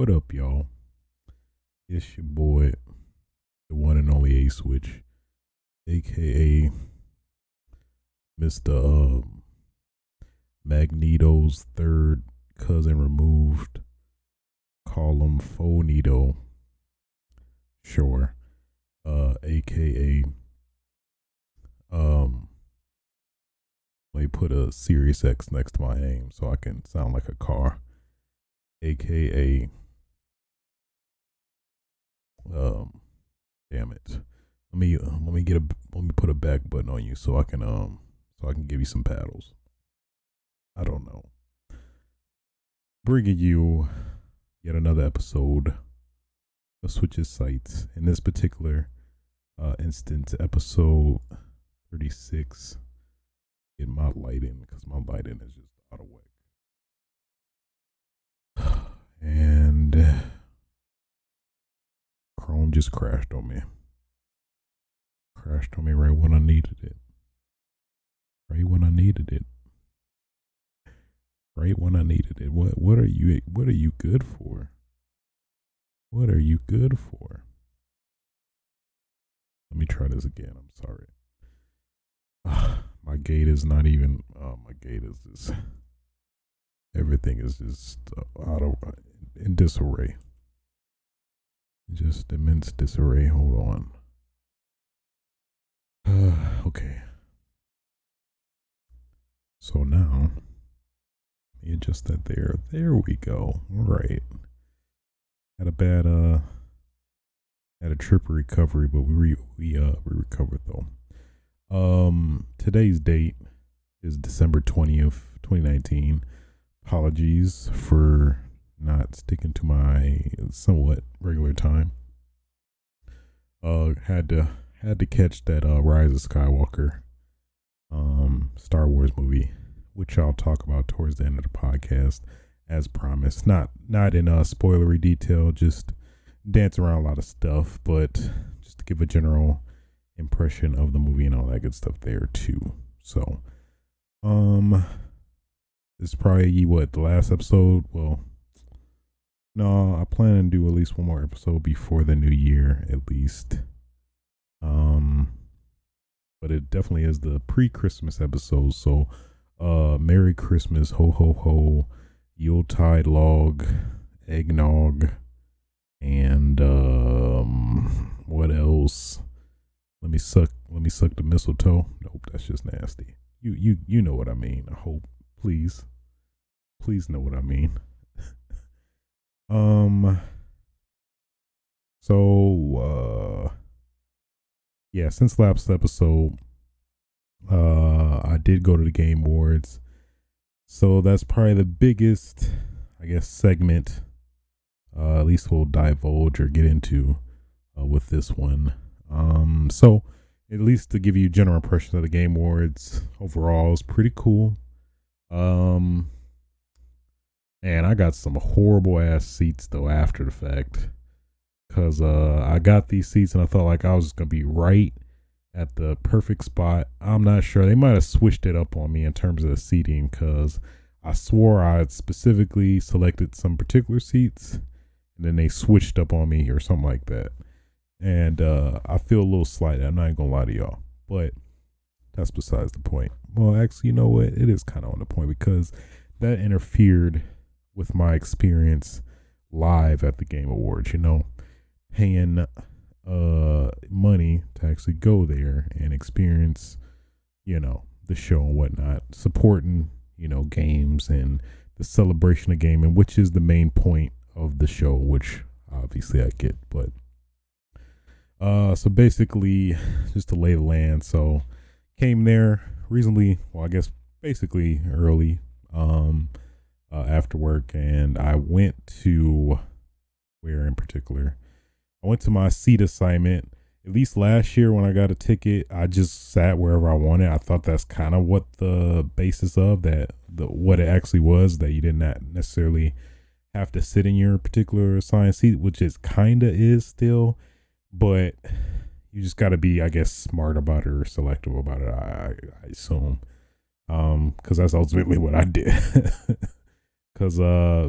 What up, y'all? It's your boy, the one and only A Switch, aka Mr. Magneto's third cousin removed. Call him Fonito. Sure. Aka let me put a Sirius X next to my name so I can sound like a car. Aka damn it. Let me put a back button on you so I can give you some paddles. I don't know. Bringing you yet another episode of Switches Sights. In this particular instance, episode 36. Get my lighting because my lighting is just out of whack. And Chrome just crashed on me. Crashed on me right when I needed it. Right when I needed it. Right when I needed it. What are you good for? What are you good for? Let me try this again. I'm sorry. My gate is not even my gate is just everything is just out of in disarray. Just immense disarray. Hold on. Okay. So now, let me adjust that there. There we go. All right. Had a bad had a trip recovery, but we recovered though. Today's date is December 20th, 2019. Apologies for not sticking to my somewhat regular time. Had to catch that Rise of Skywalker Star Wars movie, which I'll talk about towards the end of the podcast as promised. Not in spoilery detail, just dance around a lot of stuff, but just to give a general impression of the movie and all that good stuff there too. So this is probably the last episode. Well, no, I plan to do at least one more episode before the new year, at least. But it definitely is the pre-Christmas episode. So, Merry Christmas, ho ho ho, Yuletide log, eggnog, and what else? Let me suck the mistletoe. Nope, that's just nasty. You know what I mean. I hope. Please know what I mean. Yeah, since last episode, I did go to the Game Awards. So that's probably the biggest, I guess, segment, at least we'll divulge or get into with this one. So at least to give you general impression of the Game Awards overall is pretty cool. And I got some horrible ass seats though after the fact, cause I got these seats and I thought like I was gonna be right at the perfect spot. I'm not sure, they might have switched it up on me in terms of the seating, cause I swore I had specifically selected some particular seats and then they switched up on me or something like that. And I feel a little slighted. I'm not even gonna lie to y'all, but that's besides the point. Well, actually, you know what? It is kind of on the point because that interfered with my experience live at the Game Awards. You know, paying money to actually go there and experience, the show and whatnot, supporting, games and the celebration of gaming, which is the main point of the show, which obviously I get, but. So basically, just to lay the land, so came there reasonably, well, I guess basically early, after work, and I went to, where in particular? I went to my seat assignment. At least last year when I got a ticket, I just sat wherever I wanted. I thought that's kind of what the basis of what it actually was, that you did not necessarily have to sit in your particular assigned seat, which is kind of is still. But you just got to be, I guess, smart about it or selective about it, I assume. Because that's ultimately what I did. Because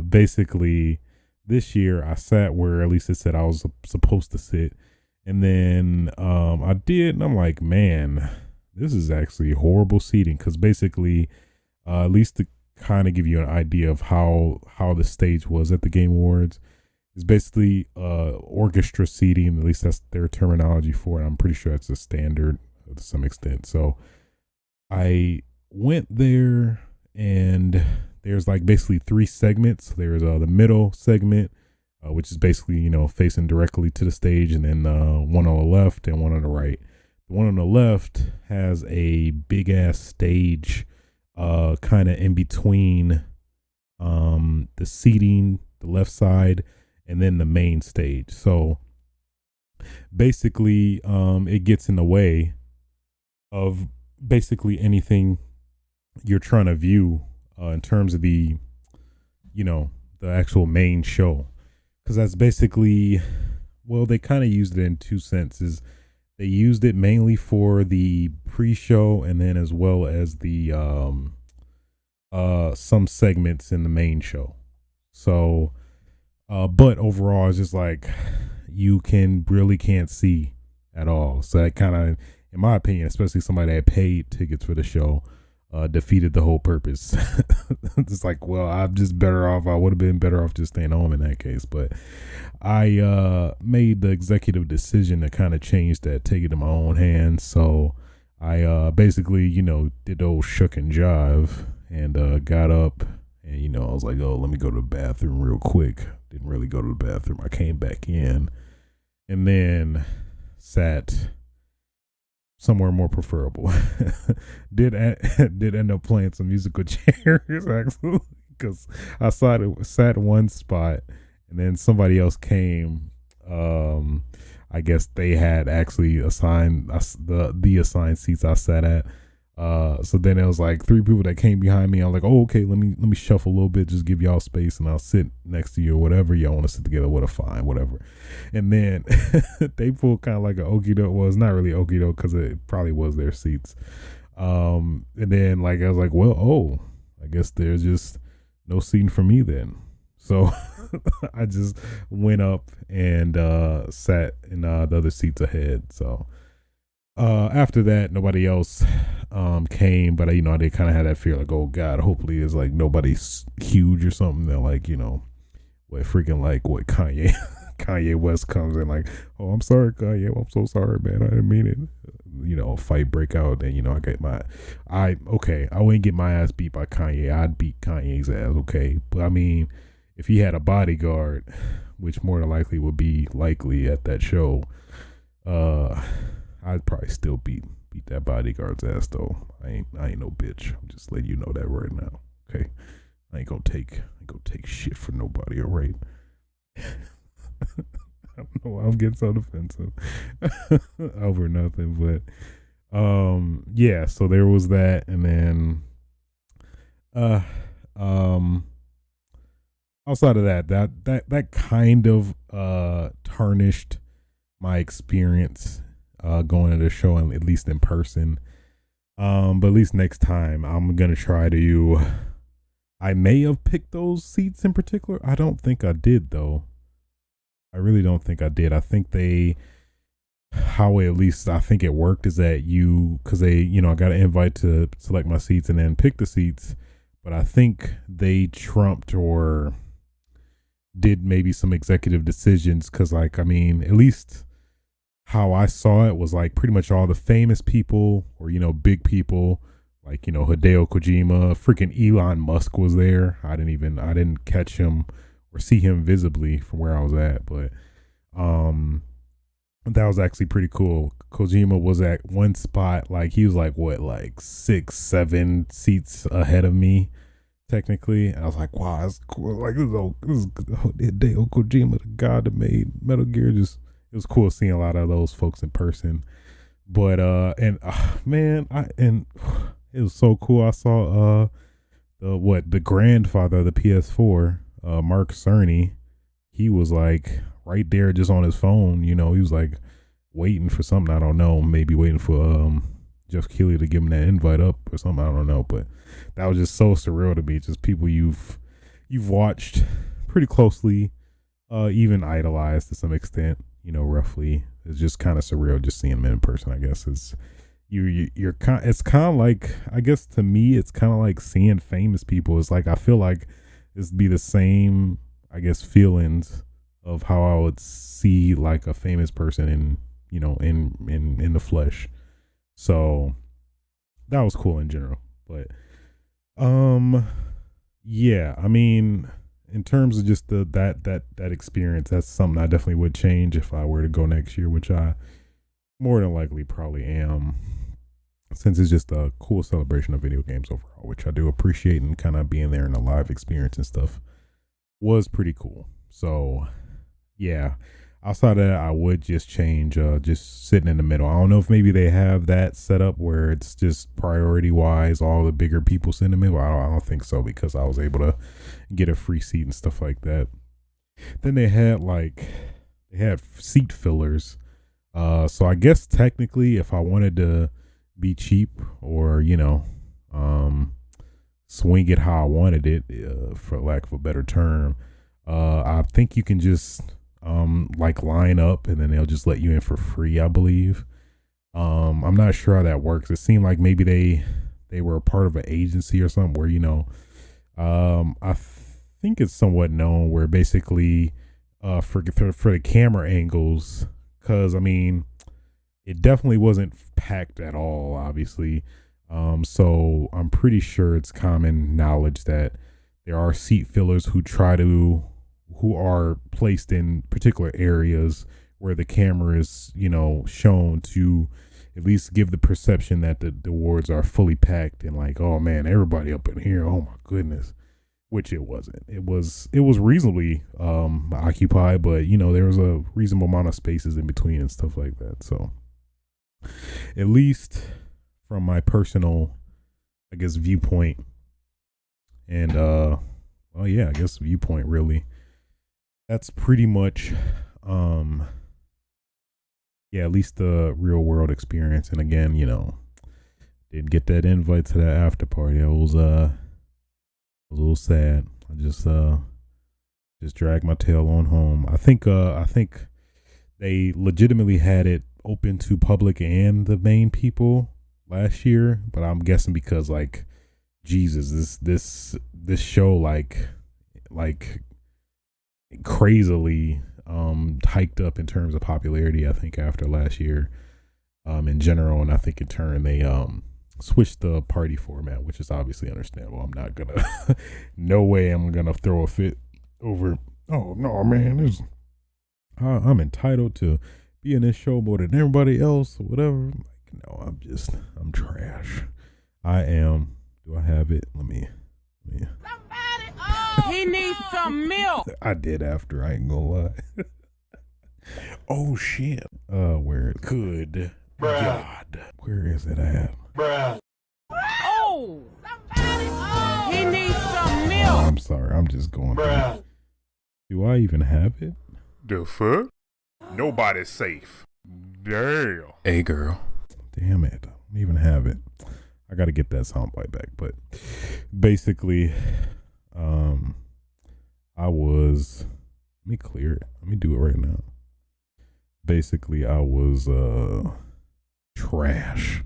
basically, This year I sat where at least it said I was supposed to sit, and then I did, and I'm like, man, this is actually horrible seating, because basically, at least to kind of give you an idea of how the stage was at the Game Awards, is basically orchestra seating. At least that's their terminology for it. I'm pretty sure that's a standard to some extent. So I went there, and there's like basically three segments. There's the middle segment, which is basically, facing directly to the stage, and then one on the left and one on the right. The one on the left has a big ass stage, kind of in between the seating, the left side, and then the main stage. So basically, it gets in the way of basically anything you're trying to view in terms of the actual main show, because that's basically, well, they kind of used it in two senses. They used it mainly for the pre-show, and then as well as the some segments in the main show. So but overall it's just like you can't see at all. So that kind of, in my opinion, especially somebody that paid tickets for the show, defeated the whole purpose. It's like, well, I'm just better off. I would have been better off just staying home in that case. But I made the executive decision to kind of change that, take it in my own hands. So I basically, did the old shuck and jive, and got up, and I was like, oh, let me go to the bathroom real quick. Didn't really go to the bathroom. I came back in, and then sat somewhere more preferable. did end up playing some musical chairs, actually, because I sat one spot, and then somebody else came. I guess they had actually assigned us the assigned seats I sat at. So then it was like three people that came behind me. I'm like, oh, okay, let me shuffle a little bit, just give y'all space, and I'll sit next to you or whatever. Y'all want to sit together, what a fine, whatever. And then they pulled kind of like an okie doke. Well, it's not really okie doke, because it probably was their seats. And then like I was like, well, oh, I guess there's just no seating for me then. So I just went up and sat in the other seats ahead. So after that, nobody else came, but I did kind of have that fear, like, oh god, hopefully it's like nobody's huge or something that, like, what freaking, like, what Kanye West comes in like, oh, I'm sorry, Kanye, I'm so sorry, man, I didn't mean it. A fight break out, and I get I wouldn't get my ass beat by Kanye. I'd beat Kanye's ass, okay? But I mean, if he had a bodyguard, which more than likely would be likely at that show, I'd probably still beat that bodyguard's ass, though. I ain't no bitch. I'm just letting you know that right now. Okay, I ain't gonna take shit from nobody. All right. I don't know why I'm getting so defensive over nothing, but yeah. So there was that, and then outside of that kind of tarnished my experience going to the show, and at least in person. But at least next time I'm gonna try to. I may have picked those seats in particular. I don't think I did, though. I really don't think I did. I think how at least I think it worked is that because I got an invite to select my seats and then pick the seats, but I think they trumped or did maybe some executive decisions, because, like, I mean, at least how I saw it was like pretty much all the famous people, or big people, like Hideo Kojima, freaking Elon Musk was there. I didn't catch him or see him visibly from where I was at, but that was actually pretty cool. Kojima was at one spot, like he was like 6-7 seats ahead of me technically, and I was like, wow, that's cool. Like, this is Hideo Kojima, the guy that made Metal Gear. Just, it was cool seeing a lot of those folks in person. But man, it was so cool. I saw the grandfather of the PS4, Mark Cerny. He was like right there just on his phone. He was like waiting for something. I don't know, maybe waiting for Jeff Keighley to give him that invite up or something. I don't know, but that was just so surreal to me. Just people you've watched pretty closely even idolized to some extent, roughly. It's just kind of surreal just seeing them in person, I guess. You're kind, it's kind of like, I guess to me, it's kind of like seeing famous people. It's like, I feel like it'd be the same, I guess, feelings of how I would see like a famous person in the flesh. So that was cool in general. But yeah, I mean, in terms of just that experience, that's something I definitely would change if I were to go next year, which I more than likely probably am, since it's just a cool celebration of video games overall, which I do appreciate, and kind of being there in a live experience and stuff was pretty cool. So yeah, outside of that, I would just change, just sitting in the middle. I don't know if maybe they have that set up where it's just priority wise, all the bigger people sit in the middle. I don't think so, because I was able to get a free seat and stuff like that. Then they had seat fillers. So I guess technically, if I wanted to be cheap, or swing it how I wanted it, for lack of a better term, I think you can just like line up, and then they'll just let you in for free, I believe. I'm not sure how that works. It seemed like maybe they were a part of an agency or something where, I think it's somewhat known where basically for the camera angles, because I mean, it definitely wasn't packed at all, obviously. So I'm pretty sure it's common knowledge that there are seat fillers who are placed in particular areas where the camera is, shown to at least give the perception that the wards are fully packed, and like, oh man, everybody up in here, oh my goodness. Which it wasn't. It was reasonably occupied, but there was a reasonable amount of spaces in between and stuff like that. So at least from my personal, I guess, viewpoint, and I guess viewpoint, really, that's pretty much at least the real world experience. And again, didn't get that invite to that after party. I was a little sad. I just dragged my tail on home. I think they legitimately had it open to public and the main people last year, but I'm guessing because, like, Jesus, this show like crazily hiked up in terms of popularity, I think, after last year in general, and I think in turn they switched the party format, which is obviously understandable. I'm not gonna no way I'm gonna throw a fit over, oh no man, I'm entitled to be in this show more than everybody else or whatever. Like, no, I'm trash. I am. Do I have it? Let me. Somebody, he needs some milk. I did after, I ain't gonna lie. Oh shit. Where good God. Where is it at? Bruh. Oh, somebody, he needs some milk. Oh, I'm sorry, I'm just going through. Do I even have it? The fuck? Nobody's safe. Damn. Hey girl. Damn it. I don't even have it. I gotta get that soundbite back. But basically, let me clear it. Let me do it right now. Basically, I was trash.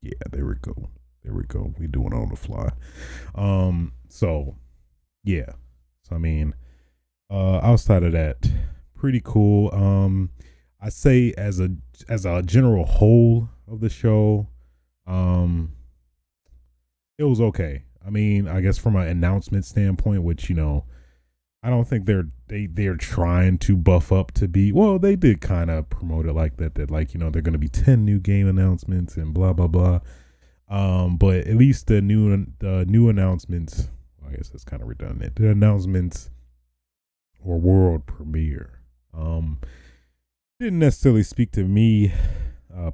Yeah, there we go. We doing it on the fly. So yeah. So I mean, outside of that, pretty cool. I say as a general whole of the show, it was okay. I mean, I guess from an announcement standpoint, which, I don't think they're trying to buff up to be, well, they did kind of promote it like that like, they're going to be 10 new game announcements and blah blah blah. But at least the new announcements, I guess that's kind of redundant. The announcements or world premiere didn't necessarily speak to me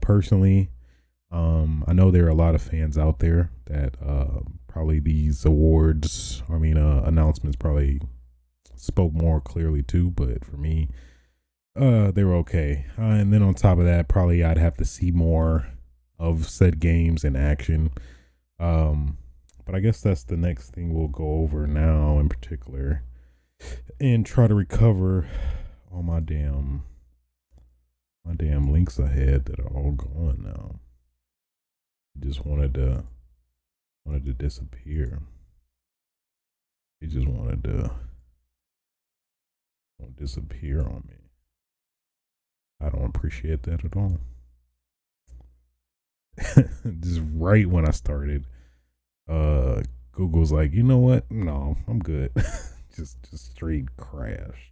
personally. I know there are a lot of fans out there that probably these announcements probably spoke more clearly to, but for me, they were okay. And then on top of that, probably I'd have to see more of said games in action. But I guess that's the next thing we'll go over now in particular. and try to recover all my damn links I had that are all gone now. Just wanted to disappear. He just wanted to disappear on me. I don't appreciate that at all. Just right when I started, Google's like, you know what? No, I'm good. just straight crashed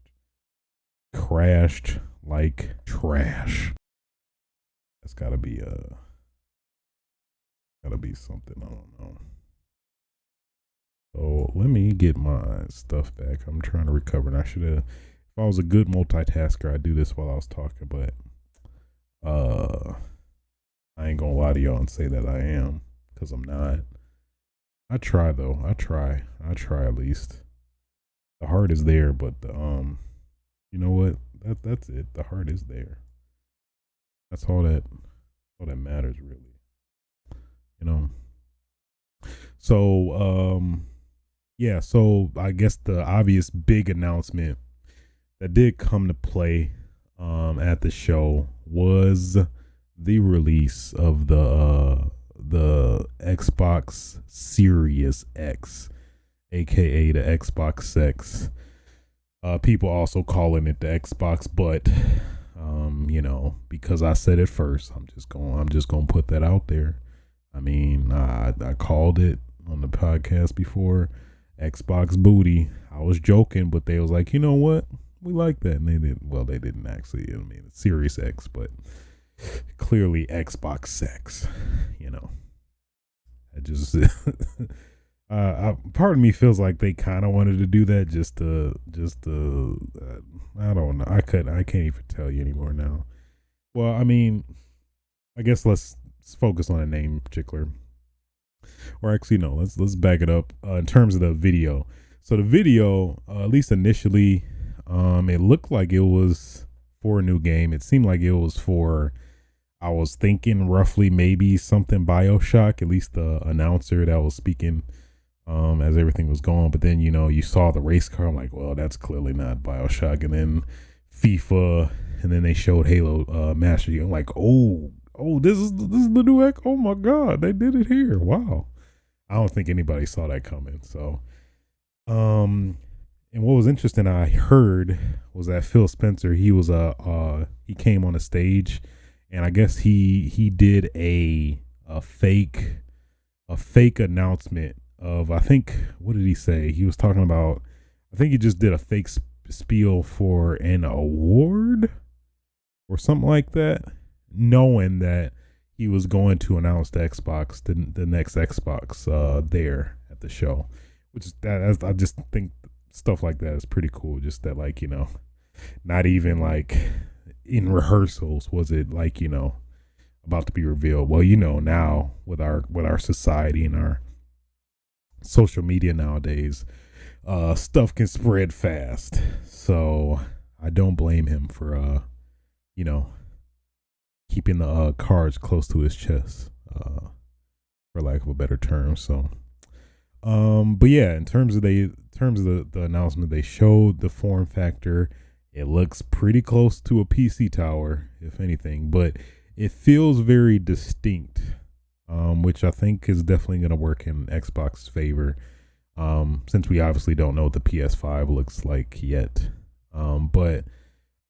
like trash. That's gotta be something. I don't know. So let me get my stuff back. I'm trying to recover, and I should have. If I was a good multitasker, I'd do this while I was talking, but I ain't gonna lie to y'all and say that I am, because I'm not. I try though. I try at least. The heart is there, but the you know what? That's it. The heart is there. That's all that matters, really. You know. So yeah, so I guess the obvious big announcement that did come to play at the show was the release of the Xbox Series X, aka the Xbox X. People also calling it the Xbox, but you know, because I said it first, I'm just gonna put that out there. I mean, I called it on the podcast before, Xbox booty. I was joking, but they was like, you know what? We like that. And they didn't actually, I mean, Series X, but clearly Xbox X, you know. I just, part of me feels like they kind of wanted to do that just to, I don't know. I can't even tell you anymore now. Well, I mean, I guess let's focus on a name in particular. Or actually, no, let's back it up in terms of the video. So the video, at least initially, it looked like it was for a new game. It seemed like it was for, I was thinking roughly maybe something Bioshock, at least the announcer that was speaking as everything was going. But then, you know, you saw the race car. I'm like, well, that's clearly not Bioshock. And then FIFA, and then they showed Halo Master Chief. I'm like, oh, this is the new X. Oh my God, they did it here. Wow. I don't think anybody saw that coming. So, and what was interesting, I heard, was that Phil Spencer, he came on the stage, and I guess he did a fake announcement of, I think, what did he say? He was talking about, I think he just did a fake spiel for an award or something like that, knowing that he was going to announce the Xbox, the next Xbox there at the show, which is that, I just think stuff like that is pretty cool. Just that, like, you know, not even like in rehearsals was it, like, you know, about to be revealed. Well, you know, now with our society and our social media nowadays, stuff can spread fast. So I don't blame him for you know, keeping the cards close to his chest, for lack of a better term. So, but yeah, in terms of the announcement, they showed the form factor. It looks pretty close to a PC tower, if anything, but it feels very distinct, which I think is definitely going to work in Xbox's favor, since we obviously don't know what the PS5 looks like yet. But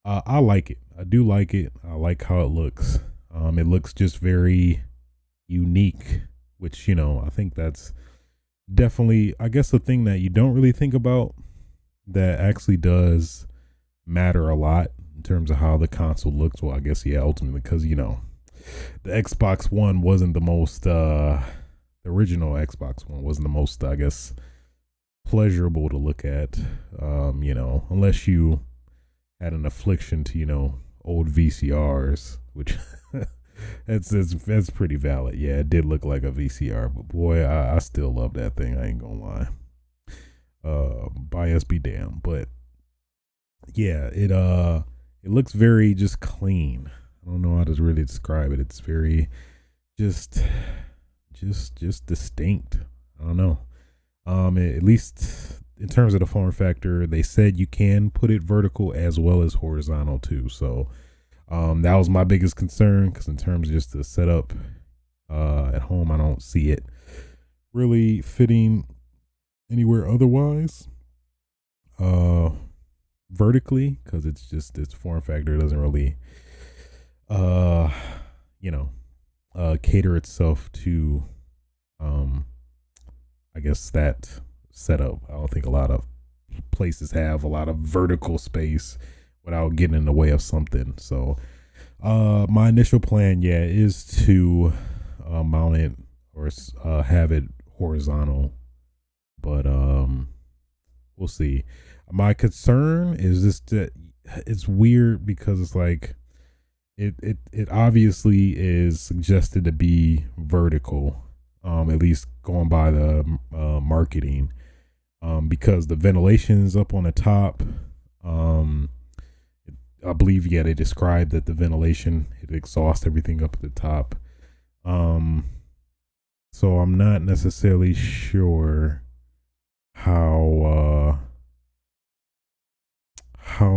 I like it. I do like it. I like how it looks. It looks just very unique, which, you know, I think that's definitely, I guess, the thing that you don't really think about that actually does matter a lot in terms of how the console looks. Well, I guess, yeah, ultimately, because, you know, the Xbox One wasn't the most, the original Xbox One wasn't the most, I guess, pleasurable to look at, you know, unless you had an affliction to, you know, old VCRs, which that's pretty valid. Yeah, it did look like a VCR, but boy, I still love that thing. I ain't gonna lie. Bias be damned, but yeah, it looks very just clean. I don't know how to really describe it. It's very just distinct. I don't know. At least in terms of the form factor, they said you can put it vertical as well as horizontal too. So that was my biggest concern, because in terms of just the setup at home, I don't see it really fitting anywhere otherwise vertically, because it's just its form factor doesn't really cater itself to I guess that setup. I don't think a lot of places have a lot of vertical space without getting in the way of something. So my initial plan, is to mount it or have it horizontal, but we'll see. My concern is just that it's weird, because it's like it obviously is suggested to be vertical, at least going by the marketing, because the ventilation is up on the top. I believe they described that the ventilation, it exhausts everything up at the top. So I'm not necessarily sure how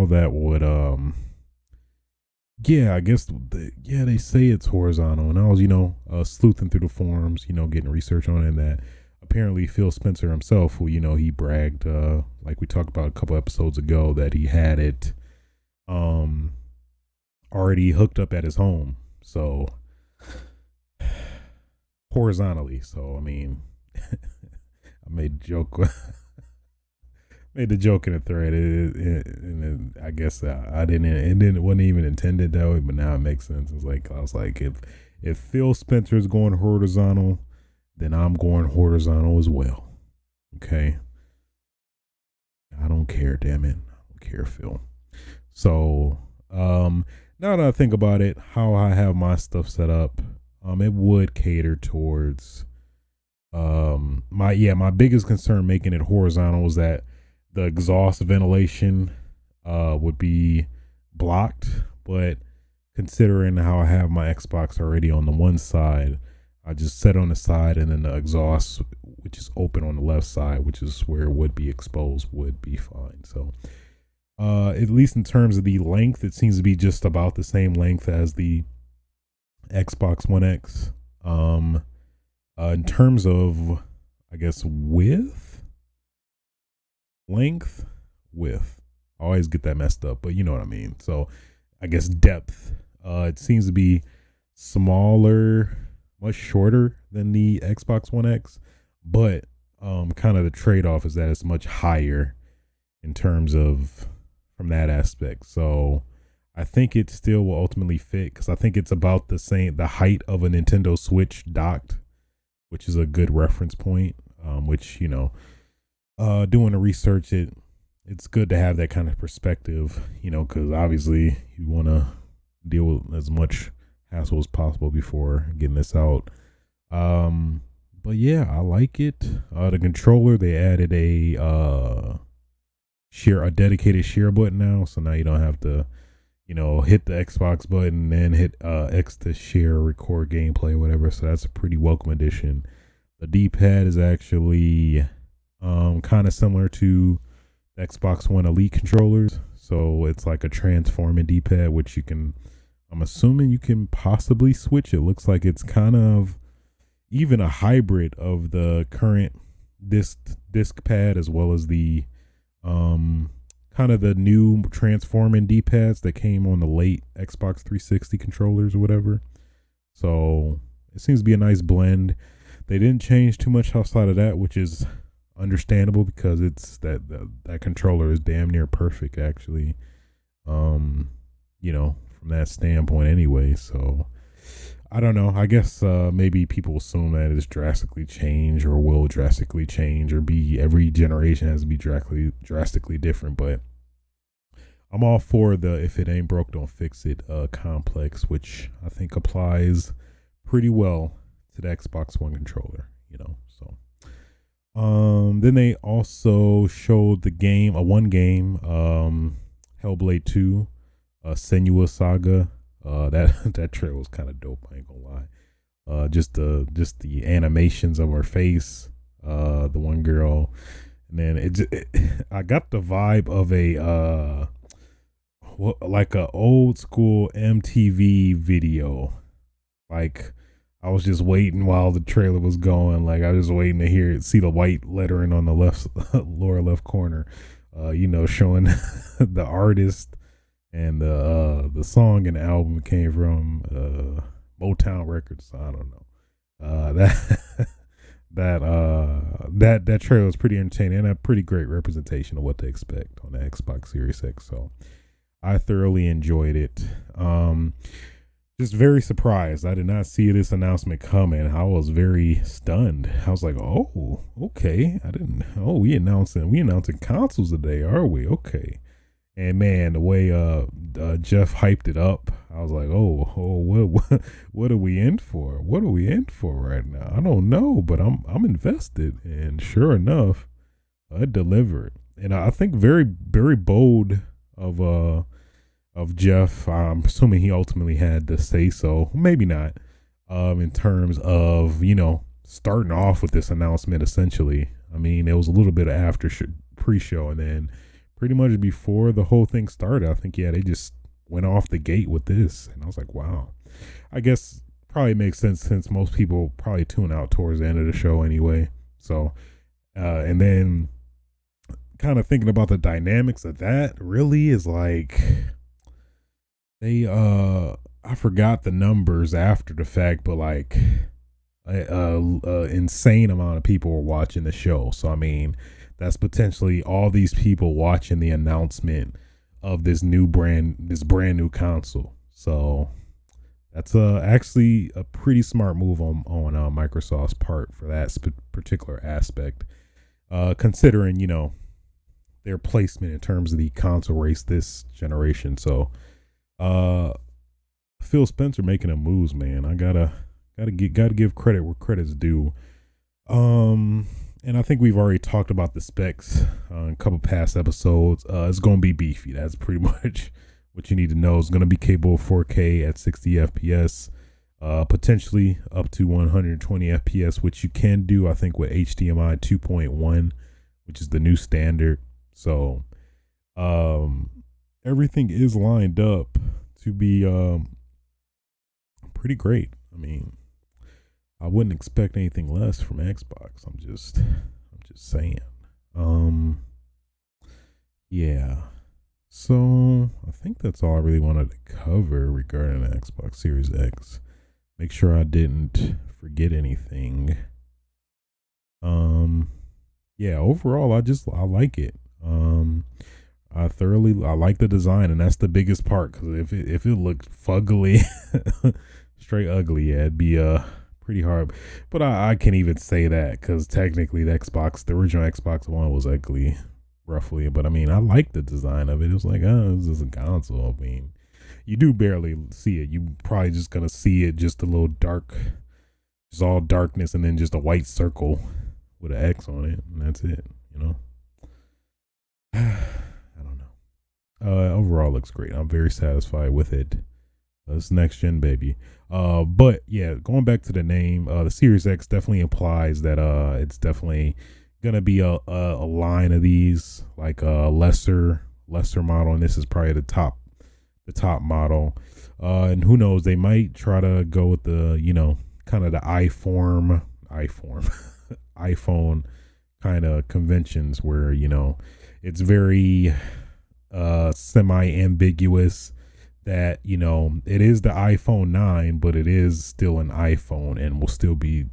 that would I guess they say it's horizontal, and I was sleuthing through the forums, getting research on it, and that apparently Phil Spencer himself, who he bragged, like we talked about a couple episodes ago, that he had it already hooked up at his home, so horizontally. So I mean, I made a joke. Made the joke in a thread, and I guess I didn't. It wasn't even intended that way, but now it makes sense. It's like, I was like, if Phil Spencer is going horizontal, then I'm going horizontal as well. Okay, I don't care, damn it, I don't care, Phil. So now that I think about it, how I have my stuff set up, it would cater towards my biggest concern making it horizontal was that the exhaust ventilation would be blocked, but considering how I have my Xbox already on the one side, I just set on the side, and then the exhaust, which is open on the left side, which is where it would be exposed, would be fine. So at least in terms of the length, it seems to be just about the same length as the Xbox One X. In terms of, I guess, length, width, I always get that messed up, but you know what I mean. So I guess depth, it seems to be smaller, much shorter than the Xbox One X, but kind of the trade-off is that it's much higher in terms of from that aspect. So I think it still will ultimately fit, because I think it's about the height of a Nintendo Switch docked, which is a good reference point, which doing the research, it's good to have that kind of perspective, because obviously you want to deal with as much hassle as possible before getting this out. But yeah, I like it. The controller, they added a dedicated share button now, so now you don't have to hit the Xbox button and then hit X to share, record gameplay, whatever. So that's a pretty welcome addition. The D-pad is actually kind of similar to the Xbox One Elite controllers, so it's like a transforming D-pad, which I'm assuming you can possibly switch. It looks like it's kind of even a hybrid of the current disc pad, as well as the kind of the new transforming D-pads that came on the late Xbox 360 controllers or whatever. So it seems to be a nice blend. They didn't change too much outside of that, which is understandable, because it's that controller is damn near perfect, actually, from that standpoint anyway. So I don't know, I guess maybe people assume that it's drastically changed, or will drastically change, or be every generation has to be drastically different. But I'm all for the if it ain't broke, don't fix it complex, which I think applies pretty well to the Xbox One controller, so then they also showed the game, one game, Hellblade 2, Senua Saga. That trailer was kind of dope, I ain't gonna lie. Just the animations of her face, the one girl And then I got the vibe of like a old school MTV video. Like I was just waiting while the trailer was going. Like I was just waiting to see the white lettering on the left lower left corner. Showing the artist and the song and the album came from Motown Records. So I don't know. That trailer was pretty entertaining and a pretty great representation of what to expect on the Xbox Series X. So I thoroughly enjoyed it. Just very surprised. I did not see this announcement coming. I was very stunned. I was like, "Oh, okay." We announcing consoles today, are we? Okay. And man, the way Jeff hyped it up, I was like, what are we in for? What are we in for right now? I don't know, but I'm invested. And sure enough, it delivered. And I think very, very bold of Jeff. I'm assuming he ultimately had to say so, maybe not. In terms of starting off with this announcement, essentially. I mean, it was a little bit of pre-show, and then pretty much before the whole thing started, I think they just went off the gate with this, and I was like, wow. I guess probably makes sense since most people probably tune out towards the end of the show anyway. So, and then kind of thinking about the dynamics of that, really is like I forgot the numbers after the fact, but like insane amount of people were watching the show. So I mean, that's potentially all these people watching the announcement of this brand new console. So that's actually a pretty smart move on Microsoft's part for that particular aspect, considering their placement in terms of the console race this generation. So Phil Spencer making a moves, man. I gotta give credit where credit's due. And I think we've already talked about the specs in a couple past episodes. It's going to be beefy. That's pretty much what you need to know. It's going to be capable of 4K at 60 FPS, potentially up to 120 FPS, which you can do, I think, with HDMI 2.1, which is the new standard. So everything is lined up to be pretty great. I mean, I wouldn't expect anything less from Xbox. I'm just saying. Yeah. So I think that's all I really wanted to cover regarding the Xbox Series X. Make sure I didn't forget anything. Yeah, overall I like it. I like the design, and that's the biggest part, because if it looked fugly, straight ugly, yeah, it'd be pretty hard. But I can't even say that, because technically the original Xbox One was ugly, roughly. But I mean, I like the design of it. It was like, this is a console. I mean, you do barely see it. You probably just gonna see it just a little dark, just all darkness, and then just a white circle with an X on it, and that's it. I don't know. Overall, looks great. I'm very satisfied with it. It's next gen, baby. But yeah, going back to the name, the Series X definitely implies that it's definitely gonna be a line of these, like a lesser model, and this is probably the top model. And who knows, they might try to go with the kind of the iPhone iPhone kind of conventions, where it's very semi-ambiguous that it is the iPhone 9, but it is still an iPhone and will still be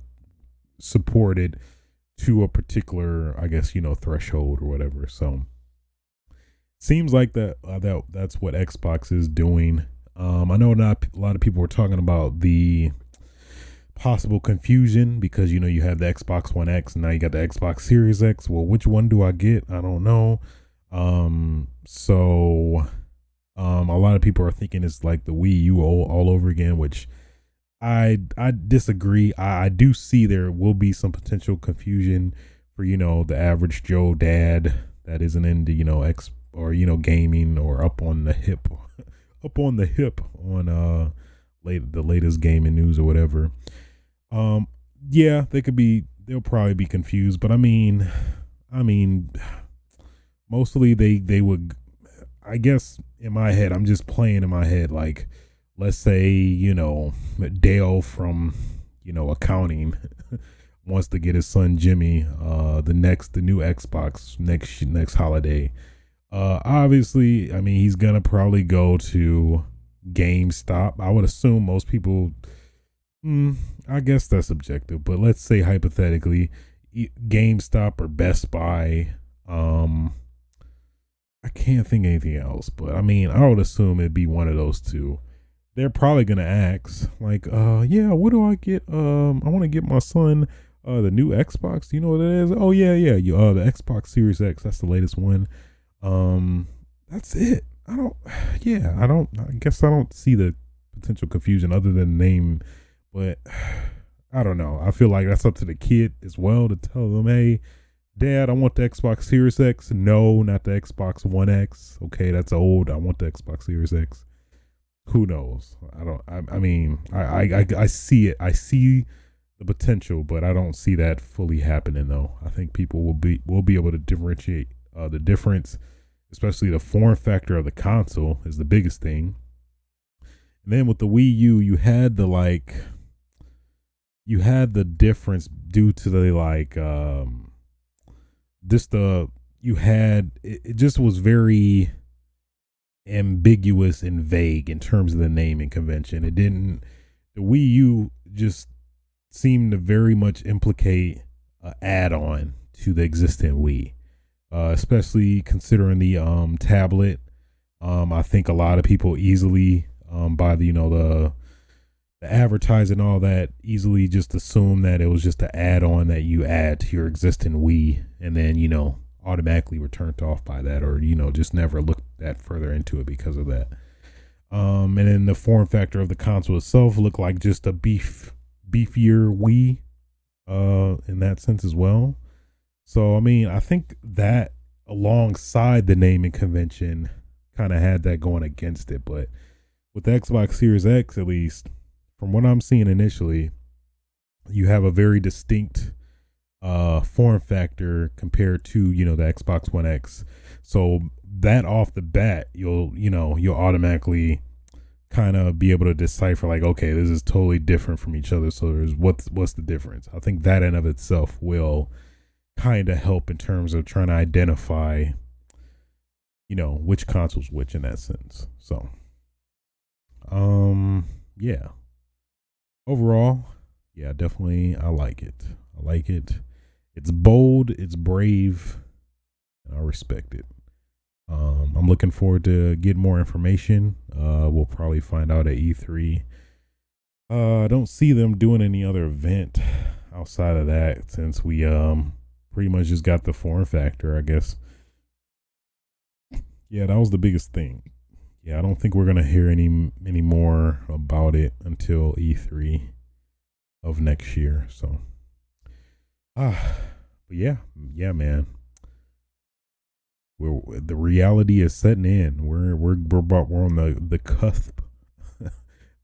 supported to a particular, I guess, threshold or whatever. So seems like that's what Xbox is doing. I know not a lot of people were talking about the possible confusion, because you have the Xbox One X and now you got the Xbox Series X. Well, which one do I get? I don't know. A lot of people are thinking it's like the Wii U all over again, which I disagree. I do see there will be some potential confusion for the average Joe dad that isn't into X or gaming, or up on the hip on the latest gaming news or whatever. Yeah, they'll probably be confused, but I mean, I mean, mostly they would, I guess in my head, I'm just playing in my head, like, let's say, Dale from, accounting wants to get his son Jimmy the new Xbox next holiday. Obviously, I mean, he's gonna probably go to GameStop. I would assume most people, I guess that's subjective, but let's say hypothetically, GameStop or Best Buy. I can't think of anything else, but I mean, I would assume it'd be one of those two. They're probably gonna ask, like, yeah, what do I get? I want to get my son the new Xbox. Do you know what it is? Oh yeah, yeah, the Xbox Series X. That's the latest one. That's it. I guess I don't see the potential confusion other than the name, but I don't know. I feel like that's up to the kid as well to tell them, hey, Dad, I want the Xbox Series X. No, not the Xbox One X. Okay, that's old. I want the Xbox Series X. Who knows? I mean, I see it. I see the potential, but I don't see that fully happening though. I think people will be able to differentiate the difference, especially the form factor of the console is the biggest thing. And then with the Wii U, you had the difference due to the it just was very ambiguous and vague in terms of the naming convention. The Wii U just seemed to very much implicate an add-on to the existing Wii, especially considering the tablet. I think a lot of people easily by the advertising, all that, easily just assume that it was just an add-on that you add to your existing Wii, and then automatically were turned off by that, or just never looked that further into it because of that. And then the form factor of the console itself looked like just a beefier Wii in that sense as well. So I mean, I think that alongside the naming convention kind of had that going against it. But with the Xbox Series X, at least from what I'm seeing initially, you have a very distinct form factor compared to the Xbox One X. So that off the bat, you'll automatically kind of be able to decipher, like, okay, this is totally different from each other. So there's what's the difference? I think that in of itself will kind of help in terms of trying to identify which console's which in that sense. So yeah, overall, yeah, definitely I like it. It's bold, it's brave, and I respect it. I'm looking forward to getting more information. We'll probably find out at E3. I don't see them doing any other event outside of that, since we pretty much just got the form factor, I guess. Yeah, that was the biggest thing. Yeah, I don't think we're gonna hear any more about it until E3 of next year. So but yeah, man. The reality is setting in. We're on the cusp, the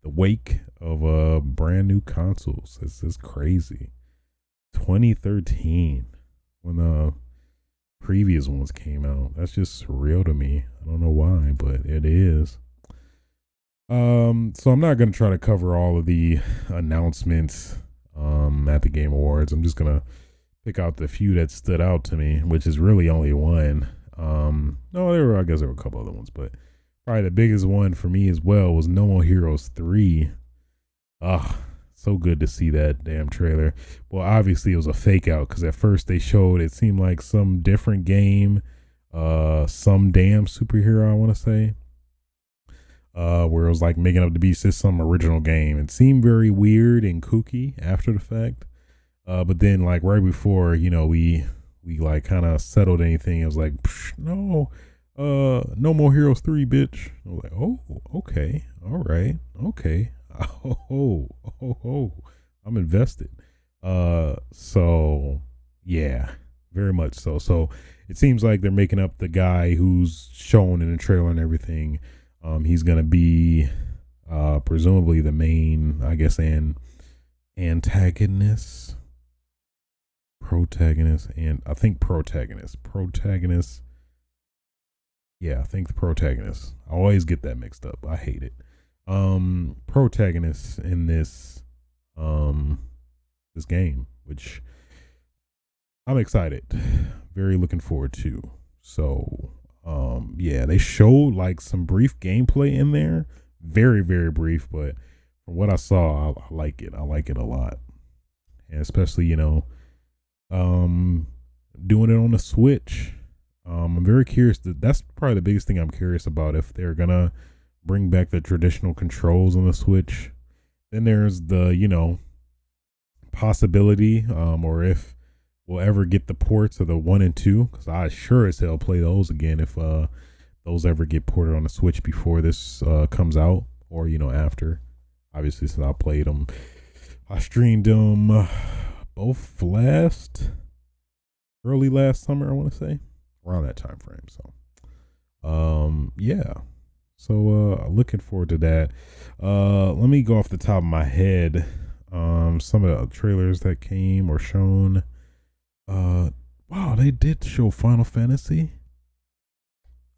wake of brand new consoles. It's crazy. 2013, when the previous ones came out. That's just surreal to me. I don't know why, but it is. So I'm not gonna try to cover all of the announcements at the Game Awards. I'm just gonna pick out the few that stood out to me, which is really only one. I guess there were a couple other ones, but probably the biggest one for me as well was No More Heroes 3. So good to see that damn trailer. Well, obviously it was a fake out, because at first they showed, it seemed like some different game, some damn superhero, I want to say, where it was like making up to be just some original game. It seemed very weird and kooky after the fact. But then, like, right before, we like kind of settled anything, it was like, no More Heroes 3, bitch. I was like, oh, okay, all right, okay, I'm invested. So yeah, very much so. So it seems like they're making up the guy who's shown in the trailer and everything. He's gonna be presumably the main, I guess, antagonist. Protagonist, and I think protagonist. Yeah, I think the protagonist. I always get that mixed up. I hate it. Protagonist in um this game, which I'm excited. Very looking forward to. So yeah, they showed like some brief gameplay in there. Very, very brief, but from what I saw, I like it. I like it a lot. And especially, doing it on the Switch. I'm very curious. That's probably the biggest thing I'm curious about, if they're gonna bring back the traditional controls on the Switch. Then there's the, possibility, or if we'll ever get the ports of the 1 and 2, because I sure as hell play those again if those ever get ported on the Switch before this comes out, or after. Obviously, since I played them, I streamed them both early last summer, I want to say, around that time frame. So yeah, so looking forward to that. Let me go off the top of my head, some of the trailers that came or shown. Wow, they did show Final Fantasy.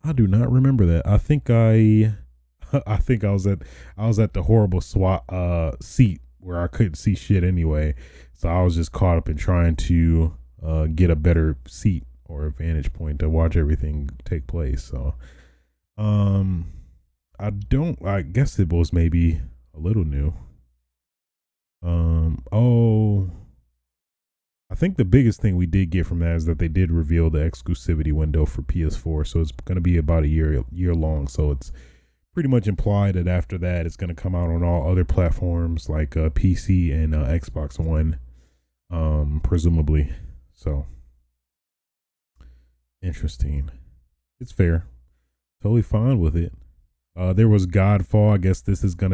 I do not remember that. I think I was at the horrible seat where I couldn't see shit anyway. So I was just caught up in trying to get a better seat or a vantage point to watch everything take place. So I guess it was maybe a little new. I think the biggest thing we did get from that is that they did reveal the exclusivity window for PS4. So it's going to be about a year long. So it's pretty much implied that after that, it's going to come out on all other platforms like PC and Xbox One, presumably. So interesting. It's fair. Totally fine with it. There was Godfall. I guess this was the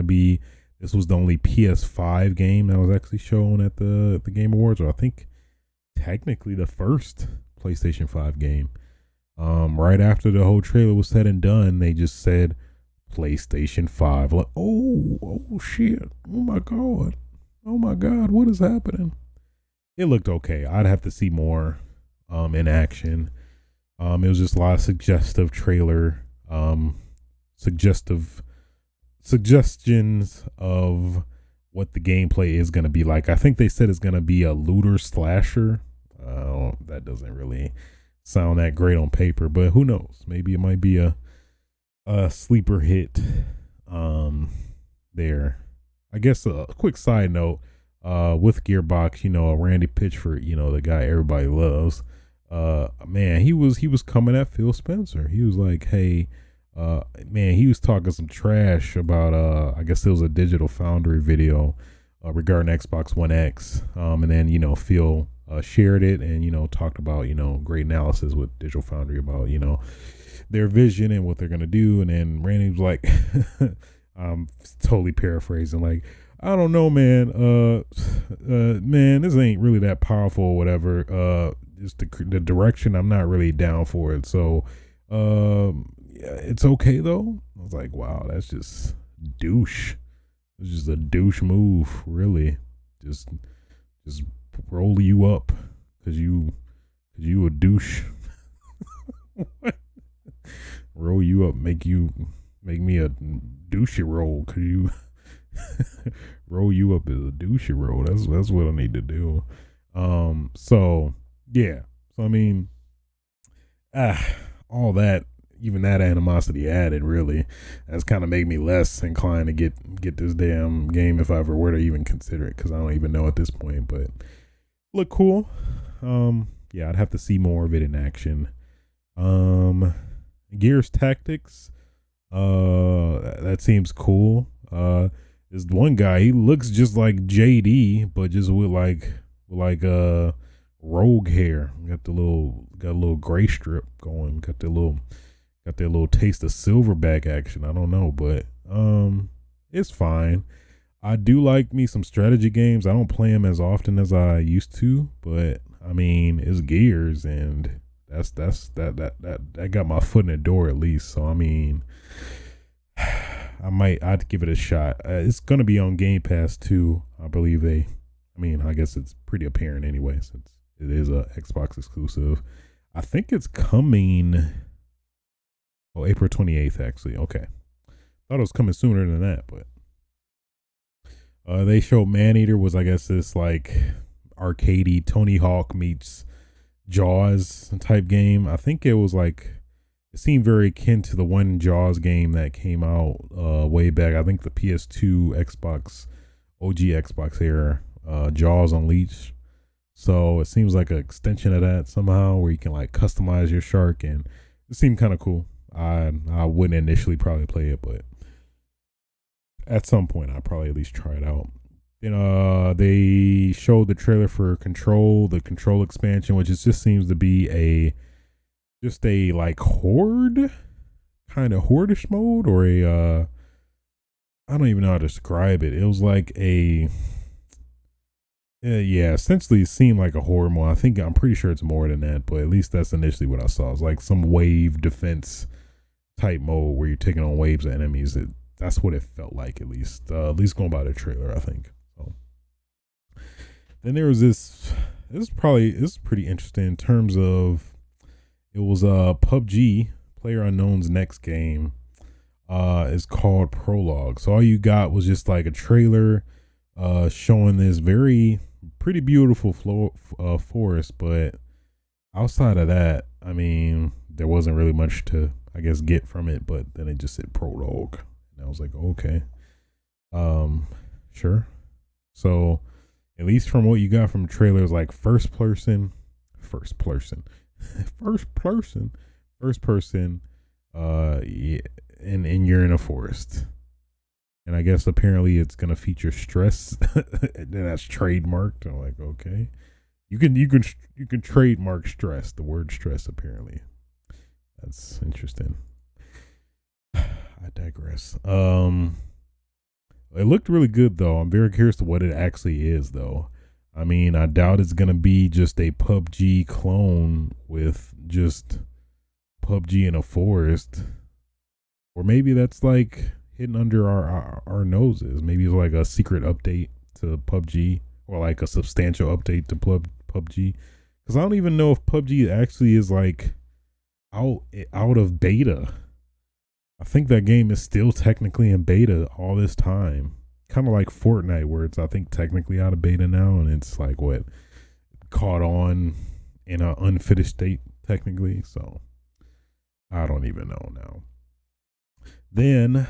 only PS5 game that was actually shown at the Game Awards, or I think technically the first PlayStation 5 game. Right after the whole trailer was said and done, they just said PlayStation 5. Like, oh shit. Oh my God, what is happening? It looked okay. I'd have to see more in action. It was just a lot of suggestions of what the gameplay is going to be like. I think they said it's going to be a looter slasher. That doesn't really sound that great on paper, but who knows? Maybe it might be a sleeper hit there. I guess a quick side note, with Gearbox, Randy Pitchford, the guy everybody loves. Man, he was coming at Phil Spencer. He was like, hey, man, he was talking some trash about I guess it was a Digital Foundry video regarding Xbox One X. And then Phil shared it and talked about great analysis with Digital Foundry about their vision and what they're gonna do. And then Randy was like, I'm totally paraphrasing, like, I don't know, man. Man, this ain't really that powerful or whatever. Just the direction, I'm not really down for it. So, yeah, it's okay though. I was like, wow, that's just douche. It's just a douche move, really. Just roll you up because you a douche. Roll you up, make me a douchey roll because you roll you up as a douchey roll. That's what I need to do. So yeah. So I mean, all that, even that animosity added, really, that's kind of made me less inclined to get this damn game if I ever were to even consider it, because I don't even know at this point. But look cool. Yeah, I'd have to see more of it in action. Gears Tactics, that seems cool. This one guy, he looks just like JD, but just with like rogue hair. Got a little gray strip going. Got that little taste of silverback action. I don't know, but it's fine. I do like me some strategy games. I don't play them as often as I used to, but I mean, it's Gears, and that got my foot in the door at least. So I mean, I'd give it a shot. It's gonna be on Game Pass too, I believe. I guess it's pretty apparent anyway, since It is a Xbox exclusive. I think it's coming. Oh, April 28th, actually. Okay. Thought it was coming sooner than that, but they showed Maneater was, I guess, this like arcadey Tony Hawk meets Jaws type game. I think it was like, it seemed very akin to the one Jaws game that came out way back. I think the PS2 Xbox, OG Xbox era, Jaws Unleashed. So it seems like an extension of that somehow, where you can like customize your shark, and it seemed kind of cool. I wouldn't initially probably play it, but at some point I'd probably at least try it out. Then they showed the trailer for Control, the Control expansion, which just seems to be a like horde, kind of horde-ish mode, or a I don't even know how to describe it. It was like a yeah, essentially it seemed like a horror mode. I'm pretty sure it's more than that, but at least that's initially what I saw. It's like some wave defense type mode where you're taking on waves of enemies. That's what it felt like, at least going by the trailer, I think. So then there was this is pretty interesting in terms of, it was PUBG, PlayerUnknown's next game is called Prologue. So all you got was just like a trailer showing this pretty beautiful forest, but outside of that, I mean, there wasn't really much to, I guess, get from it. But then it just said Prologue, and I was like, okay, sure. So at least from what you got from the trailer, it was like first person, yeah, and you're in a forest. And I guess apparently it's gonna feature stress, and that's trademarked. I'm like, okay, you can trademark stress, the word stress. Apparently, that's interesting. I digress. It looked really good though. I'm very curious to what it actually is though. I mean, I doubt it's gonna be just a PUBG clone with just PUBG in a forest, or maybe that's like hidden under our noses. Maybe it's like a secret update to PUBG, or like a substantial update to PUBG. Because I don't even know if PUBG actually is like out of beta. I think that game is still technically in beta all this time. Kind of like Fortnite, where it's, I think, technically out of beta now, and it's like what, caught on in an unfinished state technically. So I don't even know now. Then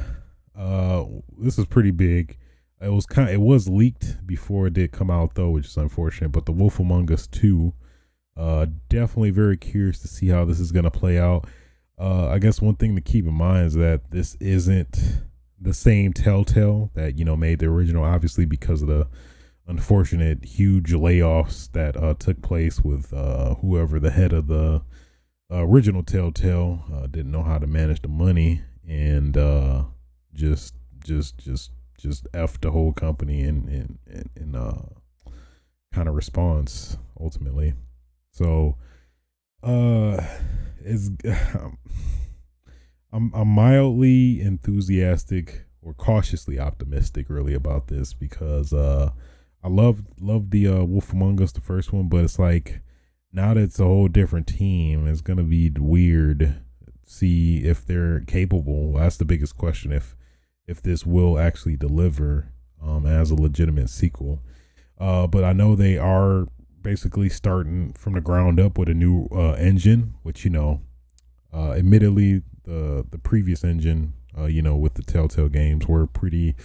this is pretty big. It was leaked before it did come out though, which is unfortunate. But The Wolf Among Us 2, definitely very curious to see how this is gonna play out. I guess one thing to keep in mind is that this isn't the same Telltale that, made the original, obviously, because of the unfortunate huge layoffs that took place with whoever the head of the original Telltale didn't know how to manage the money, and just effed the whole company in kind of response ultimately. So it's I'm mildly enthusiastic or cautiously optimistic really about this, because I love the Wolf Among Us, the first one, but it's like, now that it's a whole different team, it's gonna be weird. See if they're capable. That's the biggest question, if this will actually deliver as a legitimate sequel. But I know they are basically starting from the ground up with a new engine, which, admittedly the previous engine, with the Telltale games, were pretty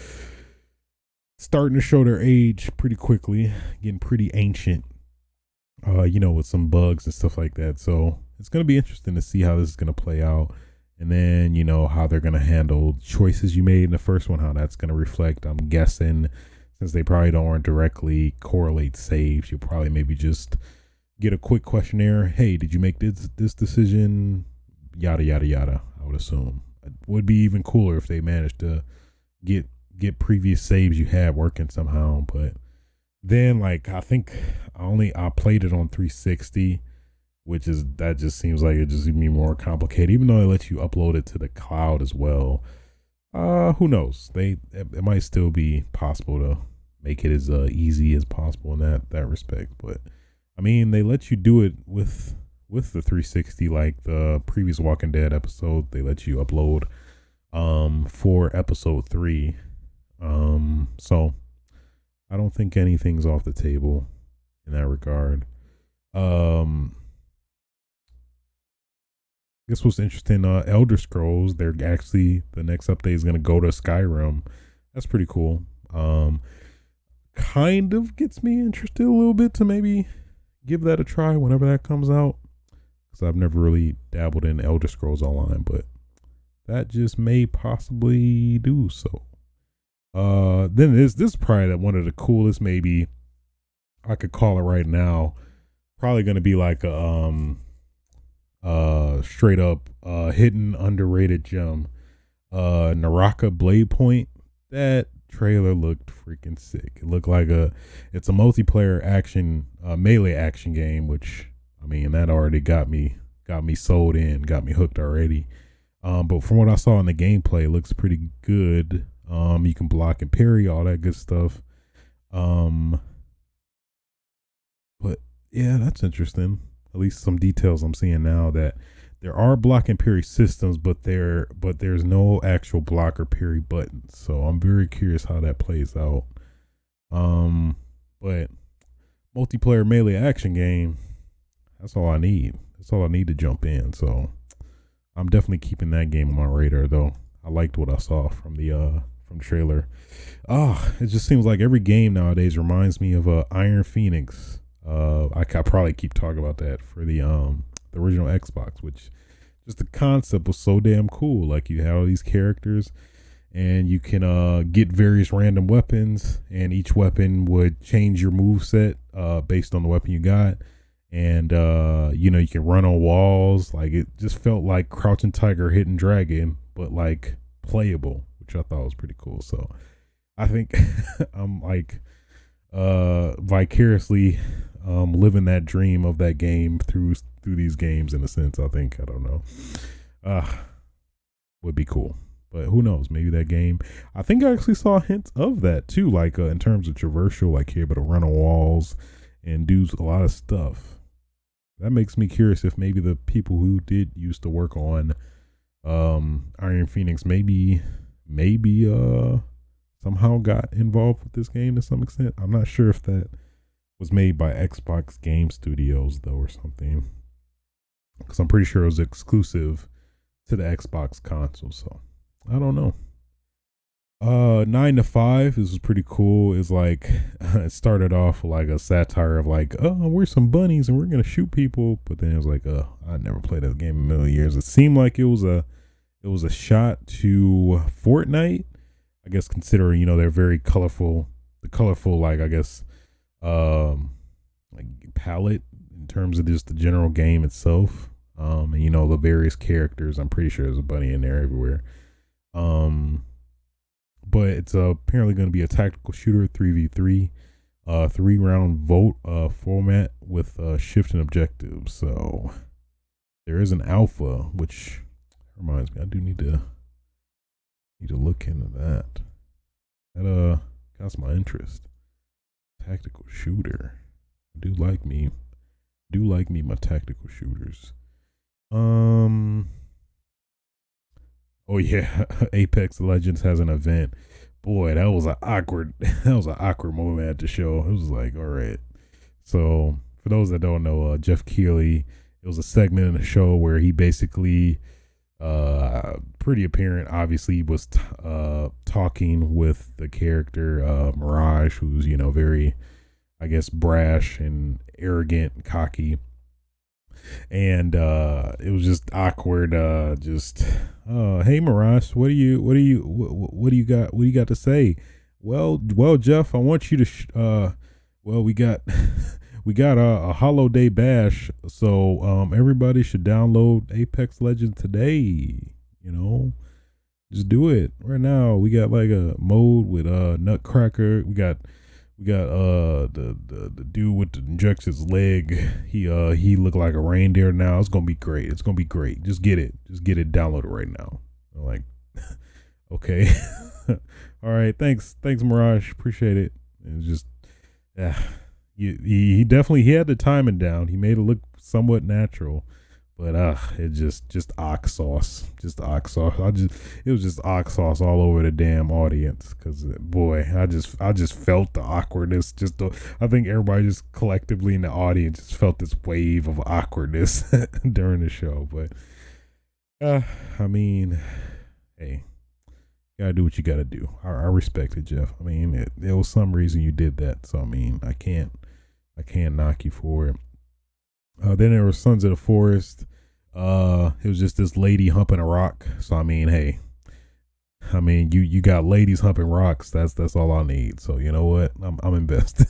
starting to show their age pretty quickly, getting pretty ancient, with some bugs and stuff like that. So it's going to be interesting to see how this is going to play out. And then, how they're going to handle choices you made in the first one, how that's going to reflect. I'm guessing, since they probably don't directly correlate saves, you'll probably maybe just get a quick questionnaire. Hey, did you make this decision? Yada, yada, yada, I would assume. It would be even cooler if they managed to get previous saves you had working somehow. But then, like, I think I played it on 360, that just seems like it just be more complicated, even though it lets you upload it to the cloud as well. Who knows? It might still be possible to make it as easy as possible in that respect. But I mean, they let you do it with the 360, like the previous Walking Dead episode. They let you upload for episode 3. So I don't think anything's off the table in that regard. I guess what's interesting, Elder Scrolls, they're actually, the next update is gonna go to Skyrim. That's pretty cool. Kind of gets me interested a little bit to maybe give that a try whenever that comes out, because I've never really dabbled in Elder Scrolls Online, but that just may possibly do so. Then this is probably one of the coolest, maybe I could call it right now. Probably gonna be like a straight up hidden underrated gem. Naraka Blade Point. That trailer looked freaking sick. It looked like it's a multiplayer action melee action game, which I mean that already got me sold in, got me hooked already. But from what I saw in the gameplay, it looks pretty good. You can block and parry, all that good stuff. But yeah, that's interesting. At least some details I'm seeing now, that there are block and parry systems, but there's no actual block or parry buttons. So I'm very curious how that plays out. But multiplayer melee action game, that's all I need. That's all I need to jump in. So I'm definitely keeping that game on my radar, though. I liked what I saw from the trailer. It just seems like every game nowadays reminds me of Iron Phoenix. I could probably keep talking about that for the original Xbox, which just the concept was so damn cool. Like, you had all these characters and you can get various random weapons, and each weapon would change your moveset based on the weapon you got. And you can run on walls. Like, it just felt like Crouching Tiger, Hidden Dragon, but like playable, which I thought was pretty cool. So I think I'm like vicariously living that dream of that game through these games, in a sense. I don't know, would be cool. But who knows, maybe that game, I think I actually saw hints of that too, like in terms of traversal, like you're able to run on walls and do a lot of stuff. That makes me curious if maybe the people who did used to work on Iron Phoenix maybe somehow got involved with this game to some extent. I'm not sure if that was made by Xbox Game Studios though, or something, because I'm pretty sure it was exclusive to the Xbox console. So I don't know. 9 to 5, this was pretty cool. It's like it started off like a satire of like, oh, we're some bunnies and we're gonna shoot people, but then it was like, I never played that game in a million years. It seemed like it was a shot to Fortnite, I guess, considering they're very colorful, like, I guess like palette in terms of just the general game itself. And the various characters, I'm pretty sure there's a bunny in there everywhere. But it's apparently going to be a tactical shooter, 3v3, 3-round vote format with shift and objectives. So there is an alpha, which reminds me, I do need to look into that. That got my interest. Tactical shooter. I do like me my tactical shooters. Oh yeah, Apex Legends has an event. Boy, that was an awkward moment at the show. It was like, all right. So for those that don't know, Jeff Keighley, it was a segment in the show where he basically, pretty apparent, obviously, was talking with the character Mirage, who's very, I guess, brash and arrogant and cocky. And it was just awkward. Hey Mirage, what do you got to say? Well, Jeff, I want you to we got a holiday bash, so everybody should download Apex Legends today. Just do it right now. We got like a mode with Nutcracker. We got the dude with the injections leg. He looked like a reindeer now. It's gonna be great. Just get it. Download it right now. I'm like, okay. All right, thanks Mirage, appreciate it. It's just he definitely he had the timing down. He made it look somewhat natural, but it just ox sauce, just ox sauce. It was just ox sauce all over the damn audience. Cause boy, I just felt the awkwardness. I think everybody just collectively in the audience just felt this wave of awkwardness during the show. But I mean, hey, gotta do what you gotta do. I respect it, Jeff. I mean, there was some reason you did that, so I mean, I can't knock you for it. Then there was Sons of the Forest. It was just this lady humping a rock. So I mean, hey, I mean, you got ladies humping rocks. That's all I need. So you know what? I'm invested.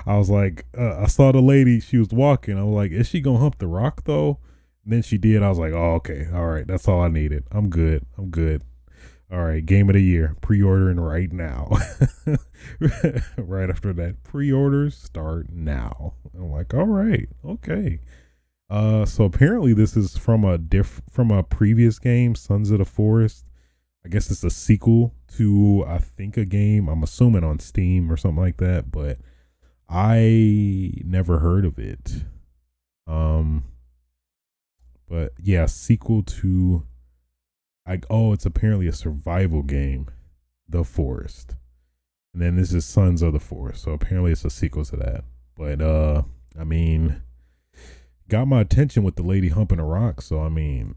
I was like, I saw the lady. She was walking. I was like, is she gonna hump the rock though? And then she did. I was like, oh, okay, all right. That's all I needed. I'm good. All right, game of the year, pre-ordering right now. Right after that, pre-orders start now. I'm like, all right, okay. So apparently this is from a previous game, Sons of the Forest. I guess it's a sequel to, I think, a game. I'm assuming on Steam or something like that, but I never heard of it. But yeah, sequel to. It's apparently a survival game, The Forest, and then this is Sons of the Forest. So apparently it's a sequel to that. But I mean, got my attention with the lady humping a rock. So I mean,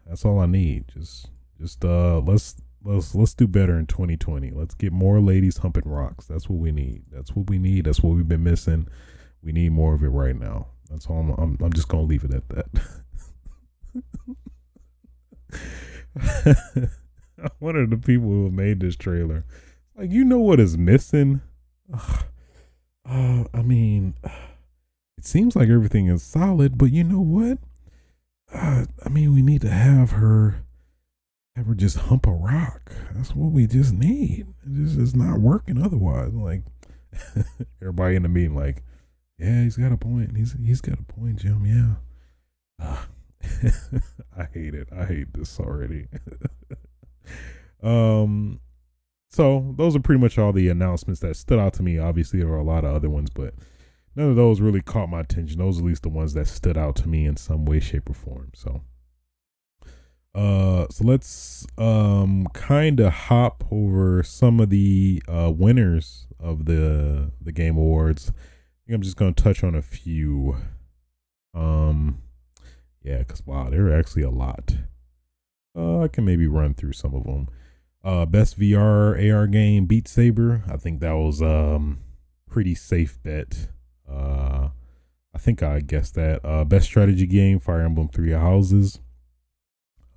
that's all I need. Just let's do better in 2020. Let's get more ladies humping rocks. That's what we need. That's what we've been missing. We need more of it right now. That's all. I'm just gonna leave it at that. One of the people who made this trailer, like, you know what is missing? I mean, it seems like everything is solid, but you know what? I mean, we need to have her just hump a rock. That's what we just need. It's not working otherwise. Like, everybody in the meeting, like, yeah, he's got a point. He's got a point, Jim. Yeah. I hate it. I hate this already. So those are pretty much all the announcements that stood out to me. Obviously, there were a lot of other ones, but none of those really caught my attention. Those are at least the ones that stood out to me in some way, shape, or form. So let's kind of hop over some of the winners of the Game Awards. I think I'm just gonna touch on a few. Yeah, because wow, there are actually a lot. I can maybe run through some of them. Best VR AR game, Beat Saber. I think that was pretty safe bet. I think I guessed that. Best strategy game, Fire Emblem Three Houses.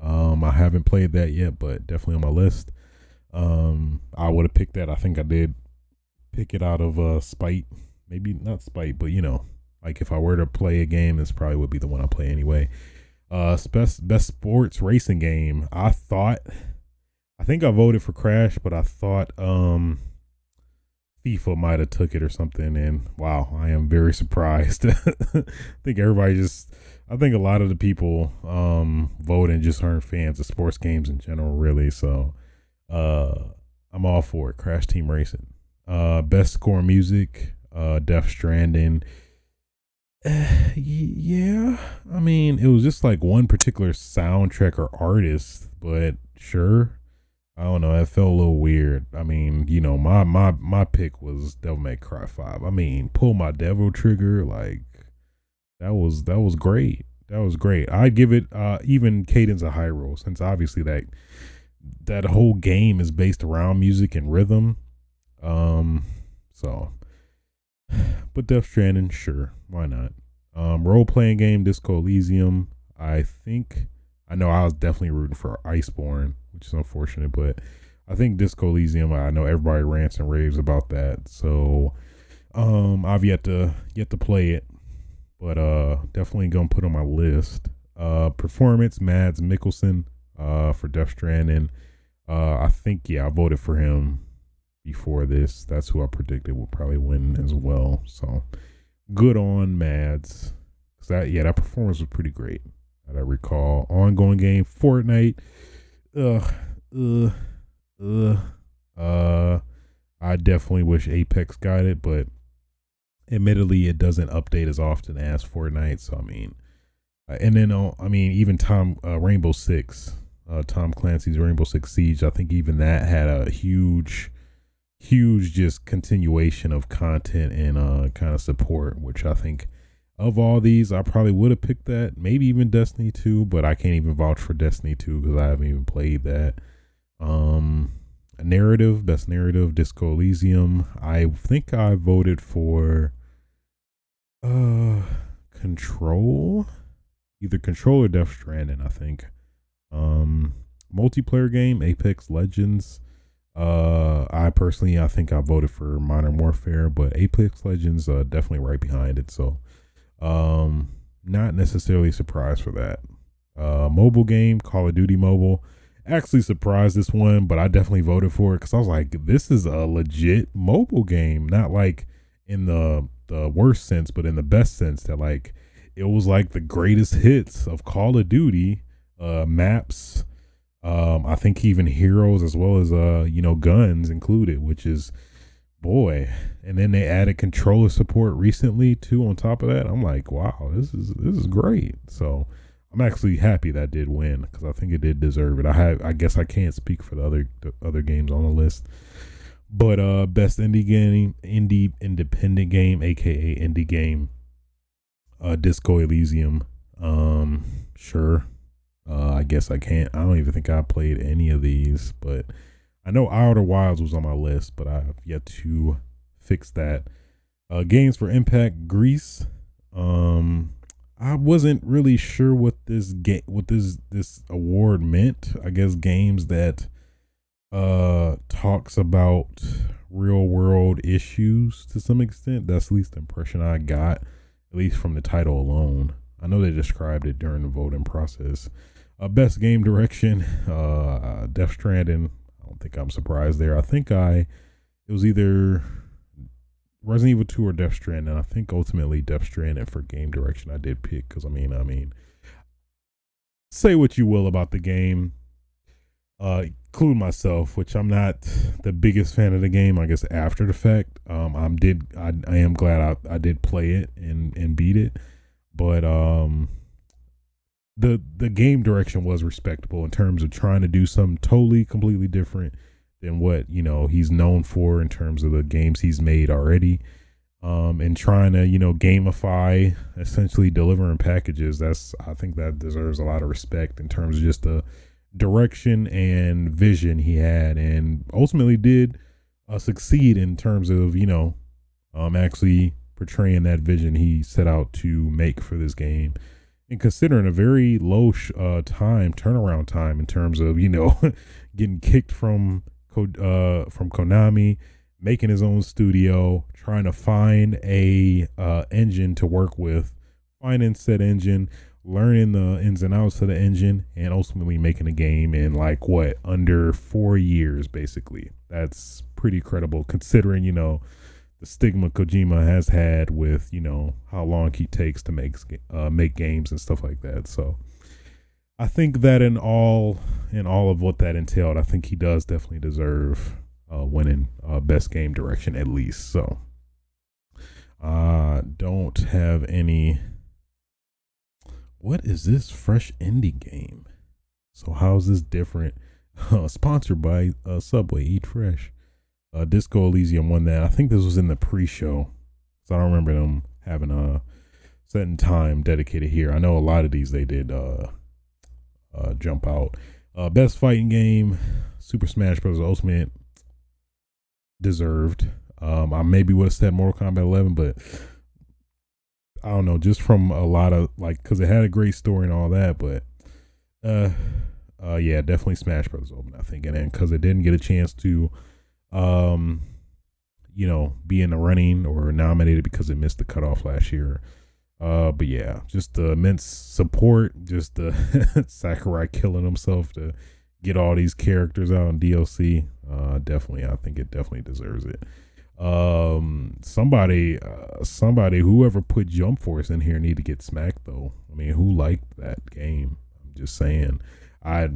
I haven't played that yet, but definitely on my list. I would have picked that. I think I did pick it out of spite. Maybe not spite, but you know. Like, if I were to play a game, this probably would be the one I play anyway. Best sports racing game. I think I voted for Crash, but I thought FIFA might have took it or something. And wow, I am very surprised. I think a lot of the people voting just aren't fans of sports games in general, really. So I'm all for it. Crash Team Racing. Best score music. Death Stranding. Yeah, I mean, it was just like one particular soundtrack or artist, but sure. I don't know, it felt a little weird. I mean, you know, my pick was Devil May Cry 5. I mean, pull my devil trigger, like that was great. That was great. I'd give it even Cadence of Hyrule, since obviously that whole game is based around music and rhythm. So but Death Stranding, sure, why not? Role-playing game, Disco Elysium. I know I was definitely rooting for Iceborne, which is unfortunate, but I think Disco Elysium, I know everybody rants and raves about that. So I've yet to play it, but definitely gonna put on my list. Performance, Mads Mikkelsen for Death Stranding. I think, I voted for him before this. That's who I predicted would probably win as well. So good on Mads. That performance was pretty great, that I recall. Ongoing game, Fortnite. I definitely wish Apex got it, but Admittedly, it doesn't update as often as Fortnite. So I mean, and then I mean, even Rainbow Six, Tom Clancy's Rainbow Six Siege. I think even that had a huge just continuation of content and kind of support, which I think of all these, I probably would have picked that. Maybe even Destiny 2, but I can't even vouch for Destiny 2 because I haven't even played that. Best narrative, Disco Elysium. I think I voted for Control, either Control or Death Stranding, I think. Multiplayer game, Apex Legends. I think I voted for Modern Warfare, but Apex Legends definitely right behind it. So not necessarily surprised for that. Mobile game, Call of Duty Mobile. Actually surprised this one, but I definitely voted for it because I was like, this is a legit mobile game, not like in the worst sense, but in the best sense, that like it was like the greatest hits of Call of Duty, maps, I think even heroes as well as guns included, which is, boy. And then they added controller support recently too on top of that. I'm like, wow, this is great. So I'm actually happy that did win because I think it did deserve it. I guess I can't speak for the other games on the list. But best indie independent game, aka indie game, Disco Elysium. Sure. I guess I can't. I don't even think I played any of these, but I know Outer Wilds was on my list, but I have yet to fix that. Games for Impact, Greece. I wasn't really sure what this award meant. I guess games that talks about real world issues to some extent. That's at least the impression I got, at least from the title alone. I know they described it during the voting process. Best game direction, Death Stranding. I don't think I'm surprised there. I think it was either Resident Evil 2 or Death Stranding. I think ultimately Death Stranding for game direction I did pick because I mean, say what you will about the game, include myself, which I'm not the biggest fan of the game. I guess after the fact, I am glad I did play it and beat it, but the game direction was respectable in terms of trying to do something completely different than what he's known for in terms of the games he's made already, and trying to gamify, essentially delivering packages. I think that deserves a lot of respect in terms of just the direction and vision he had, and ultimately did succeed in terms of actually portraying that vision he set out to make for this game. And considering a very low turnaround time in terms of getting kicked from Konami, making his own studio, trying to find a engine to work with, finding said engine, learning the ins and outs of the engine, and ultimately making a game in under 4 years basically. That's pretty credible considering the stigma Kojima has had with how long he takes to make games and stuff like that. So I think that in all of what that entailed, I think he does definitely deserve winning best game direction at least. So don't have any. What is this fresh indie game? So how's this different? Sponsored by Subway, Eat Fresh. Disco Elysium won that. I think this was in the pre-show, so I don't remember them having a certain time dedicated here. I know a lot of these they did jump out. Best fighting game, Super Smash Bros. Ultimate, deserved. I maybe would have said Mortal Kombat 11, but I don't know, just from a lot of because it had a great story and all that, but yeah, definitely Smash Bros. Ultimate, I think, and then because it didn't get a chance to be in the running or nominated because it missed the cutoff last year. But yeah, just the immense support, just the Sakurai killing himself to get all these characters out in DLC. Definitely, I think it definitely deserves it. Somebody, whoever put Jump Force in here need to get smacked though. I mean, who liked that game? I'm just saying. Let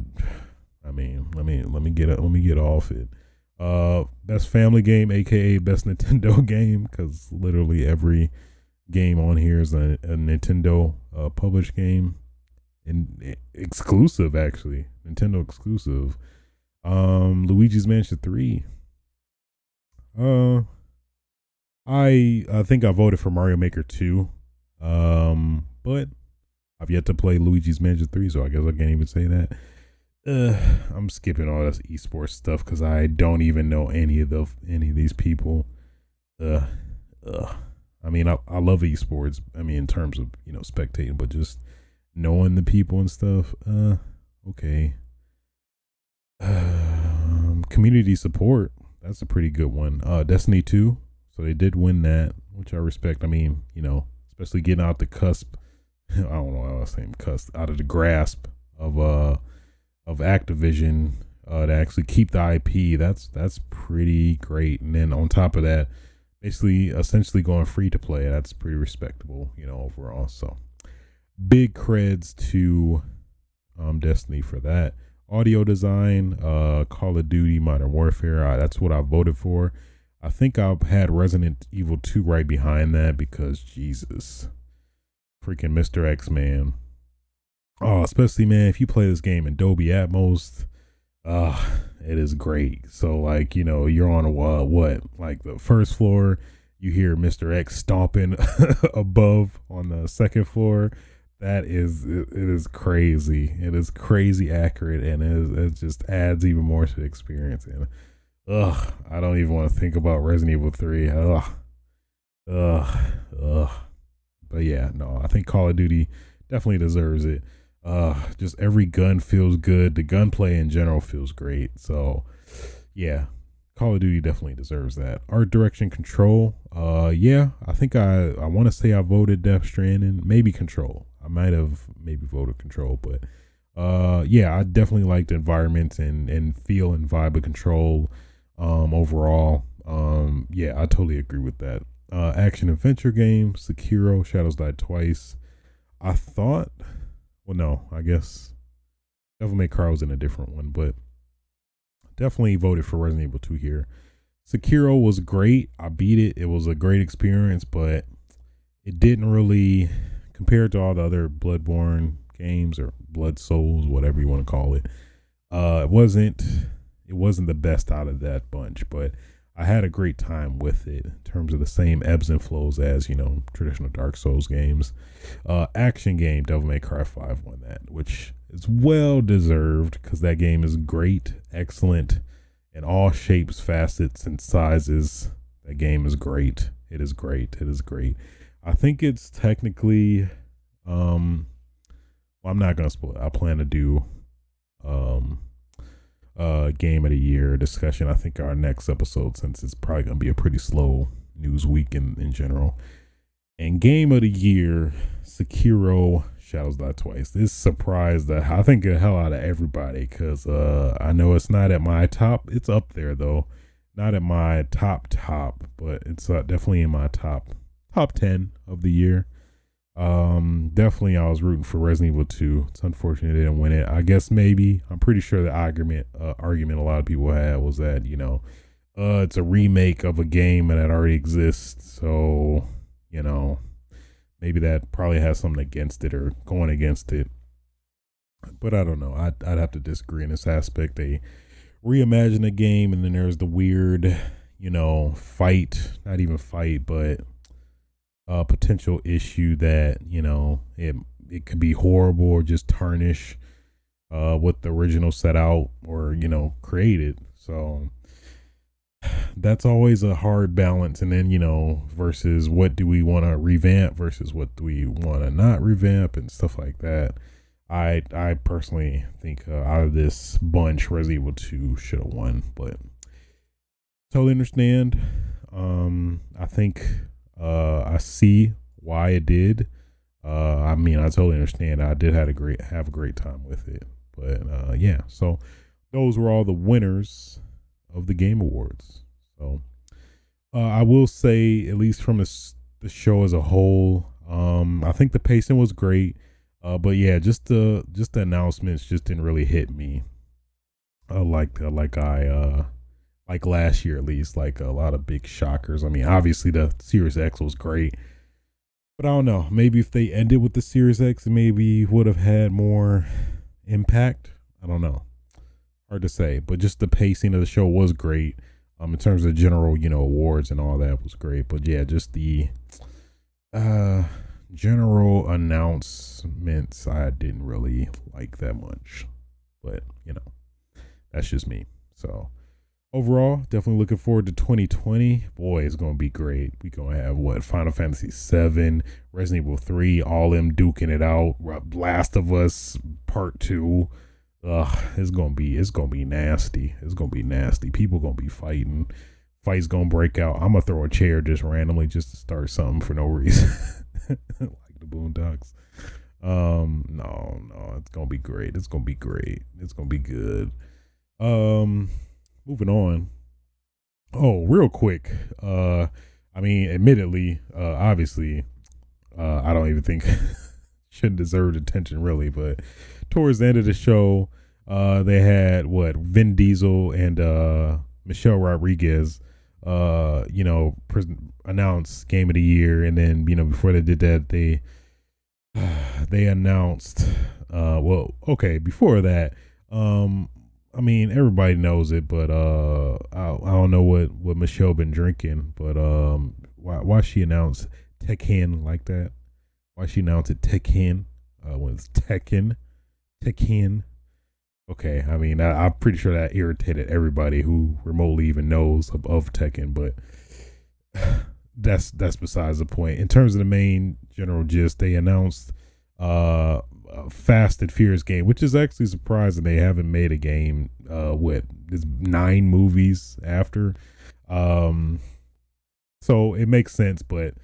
me get off it. Best family game, aka best Nintendo game, because literally every game on here is a Nintendo published game and exclusive, actually Nintendo exclusive. Luigi's Mansion 3. I think I voted for Mario Maker 2. But I've yet to play Luigi's Mansion 3, so I guess I can't even say that. I'm skipping all this esports stuff because I don't even know any of these people. I mean, I love esports. I mean, in terms of spectating, but just knowing the people and stuff. Okay. Community support. That's a pretty good one. Destiny 2. So they did win that, which I respect. I mean, especially getting out the cusp. I don't know how I was saying cusp, out of the grasp of Activision to actually keep the IP. That's pretty great. And then on top of that, basically essentially going free to play. That's pretty respectable, overall. So big creds to Destiny for that. Audio design, Call of Duty Modern Warfare. That's what I voted for. I think I've had Resident Evil 2 right behind that because Jesus, freaking Mr. X, man. Oh, especially, man, if you play this game in Dolby Atmos, it is great. So, like, you're on like the first floor, you hear Mr. X stomping above on the second floor. It is crazy. It is crazy accurate, and it just adds even more to the experience. And I don't even want to think about Resident Evil 3. But yeah, no, I think Call of Duty definitely deserves it. Just every gun feels good. The gunplay in general feels great. So yeah, Call of Duty definitely deserves that. Art direction, Control. Yeah, I think I want to say I voted Death Stranding, maybe Control. I might have maybe voted Control, but yeah, I definitely liked the environment and feel and vibe of Control. Overall, yeah, I totally agree with that. Action adventure game, Sekiro, Shadows Die Twice. I thought, well, no, I guess Devil May Cry was in a different one, but definitely voted for Resident Evil 2 here. Sekiro was great. I beat it. It was a great experience, but it didn't really, compared to all the other Bloodborne games or Blood Souls, whatever you want to call it, it wasn't the best out of that bunch, but I had a great time with it in terms of the same ebbs and flows as, traditional Dark Souls games. Action game, Devil May Cry 5 won that, which is well deserved because that game is great, excellent in all shapes, facets, and sizes. That game is great. It is great. It is great. I think it's technically, well, I'm not going to spoil it. I plan to do, game of the year discussion, I think, our next episode, since it's probably gonna be a pretty slow news week in general. And game of the year, Sekiro Shadows Die Twice. This surprised I think the hell out of everybody, because I know it's not at my top. It's up there though, not at my top, but it's definitely in my top 10 of the year. Definitely I was rooting for Resident Evil 2. It's unfortunate they didn't win it. I guess maybe, I'm pretty sure the argument a lot of people had was that, it's a remake of a game that already exists. So, maybe that probably has something against it or going against it. But I don't know. I'd have to disagree in this aspect. They reimagine a game, and then there's the weird, fight, not even fight, but potential issue that it could be horrible or just tarnish what the original set out or created. So that's always a hard balance. And then versus what do we want to revamp versus what do we want to not revamp and stuff like that. I personally think out of this bunch, Resident Evil 2 should have won, but totally understand. I think I see why it did. I mean, I totally understand. I did have a great time with it. But yeah, so those were all the winners of the Game Awards. So I will say, at least from the show as a whole, I think the pacing was great. But yeah, just the like last year at least, like a lot of big shockers. I mean, obviously the Series X was great, but I don't know. Maybe if they ended with the Series X, it maybe would have had more impact. I don't know. Hard to say, but just the pacing of the show was great. In terms of general, awards and all that was great. But yeah, just the general announcements I didn't really like that much. But that's just me. So overall, definitely looking forward to 2020. Boy, it's gonna be great. We gonna have Final Fantasy 7, Resident Evil 3, all them duking it out. Last of Us Part 2. It's gonna be nasty. It's gonna be nasty. People gonna be fighting. Fights gonna break out. I'm gonna throw a chair just randomly just to start something for no reason. Like the Boondocks. No, it's gonna be great. It's gonna be great. It's gonna be good. Moving on. Oh, real quick. I mean, admittedly, obviously, I don't even think shouldn't deserve attention really, but towards the end of the show, they had Vin Diesel and Michelle Rodriguez, announced Game of the Year, and then before they did that, they announced. Before that, I mean, everybody knows it, but I don't know what Michelle been drinking, but why she announced Tekken like that? Why she announced it Tekken? When it's Tekken. Okay, I mean, I'm pretty sure that irritated everybody who remotely even knows of Tekken, but that's besides the point. In terms of the main general gist, they announced a Fast and Furious game, which is actually surprising. They haven't made a game there's 9 movies after. So it makes sense, but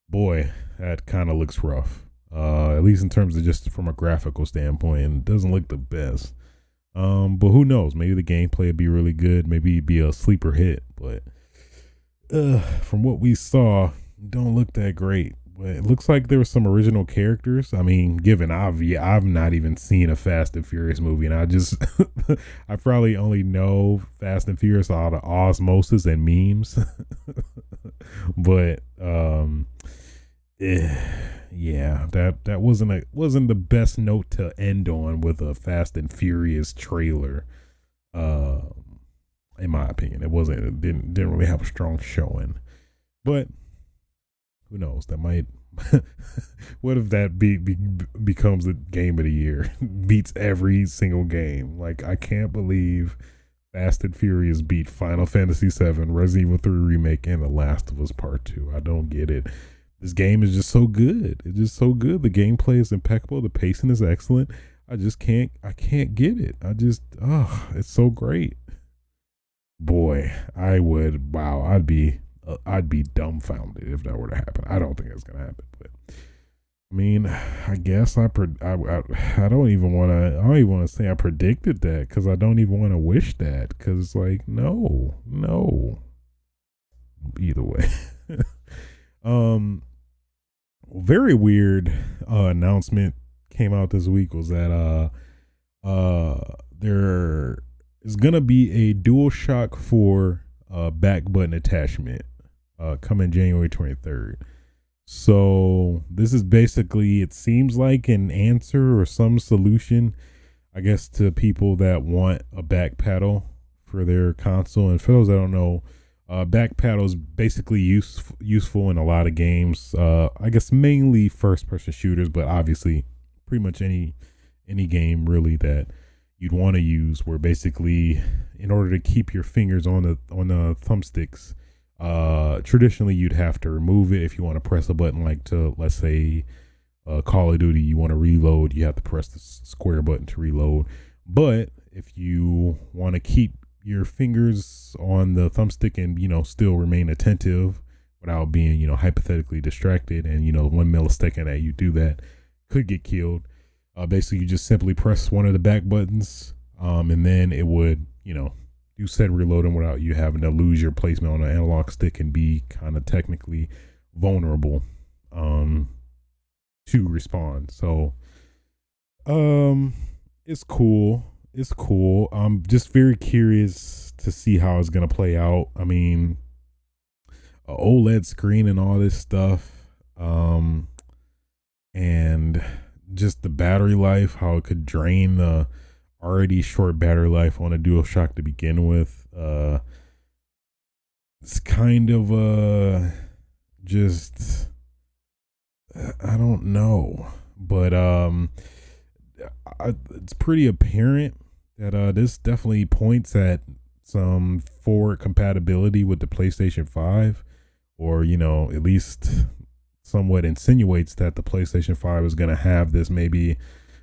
boy, that kind of looks rough. At least in terms of just from a graphical standpoint, and it doesn't look the best. But who knows? Maybe the gameplay would be really good. Maybe it'd be a sleeper hit. But from what we saw, it don't look that great. But it looks like there were some original characters. I mean, given I've not even seen a Fast and Furious movie, and I probably only know Fast and Furious out of osmosis and memes. But yeah, that wasn't the best note to end on with a Fast and Furious trailer. In my opinion, it didn't really have a strong showing. But who knows? That might. What if that becomes the game of the year? Beats every single game. Like, I can't believe Fast and Furious beat Final Fantasy 7, Resident Evil 3 Remake, and The Last of Us Part 2. I don't get it. This game is just so good. It's just so good. The gameplay is impeccable. The pacing is excellent. I can't get it. It's so great. Boy, I'd be dumbfounded if that were to happen. I don't think it's gonna happen, but I mean, I guess I don't even want to say I predicted that, because I don't even want to wish that, because it's like no. Either way, very weird announcement came out this week was that there is gonna be a Dualshock 4 back button attachment coming January 23rd. So this is basically, it seems like, an answer or some solution, I guess, to people that want a back paddle for their console. And for those that don't know, back paddle is basically useful in a lot of games. I guess mainly first person shooters, but obviously pretty much any game really that you'd want to use, where basically in order to keep your fingers on the thumbsticks, traditionally you'd have to remove it if you want to press a button, like to, let's say, Call of Duty, you want to reload, you have to press the square button to reload. But if you want to keep your fingers on the thumbstick and still remain attentive without being hypothetically distracted, and 1 millisecond that you do that could get killed, basically you just simply press one of the back buttons, and then it would do said reloading without you having to lose your placement on an analog stick and be kind of technically vulnerable to respond. So it's cool. it's cool. I'm just very curious to see how it's gonna play out. I mean, a OLED screen and all this stuff, and just the battery life, how it could drain the already short battery life on a DualShock to begin with. It's kind of just I don't know, but it's pretty apparent that this definitely points at some forward compatibility with the PlayStation 5, or at least somewhat insinuates that the PlayStation 5 is going to have this, maybe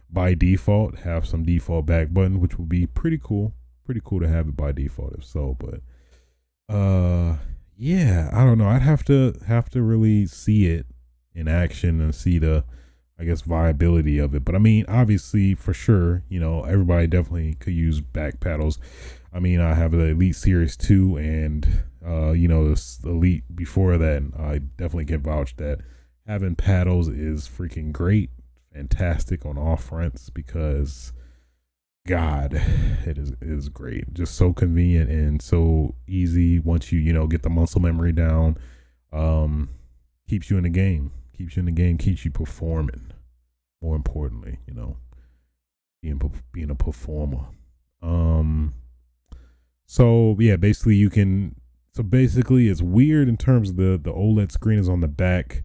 by default have some default back button, which would be pretty cool to have it by default if so. But yeah, I don't know, I'd have to really see it in action and see the, I guess, viability of it. But I mean, obviously, for sure, everybody definitely could use back paddles. I mean, I have the Elite Series 2 and this Elite before that, and I definitely can vouch that having paddles is freaking great, fantastic on all fronts, because God, it is great. Just so convenient and so easy once you get the muscle memory down. Keeps you in the game, keeps you performing. More importantly, being a performer. So yeah, basically it's weird in terms of the OLED screen is on the back,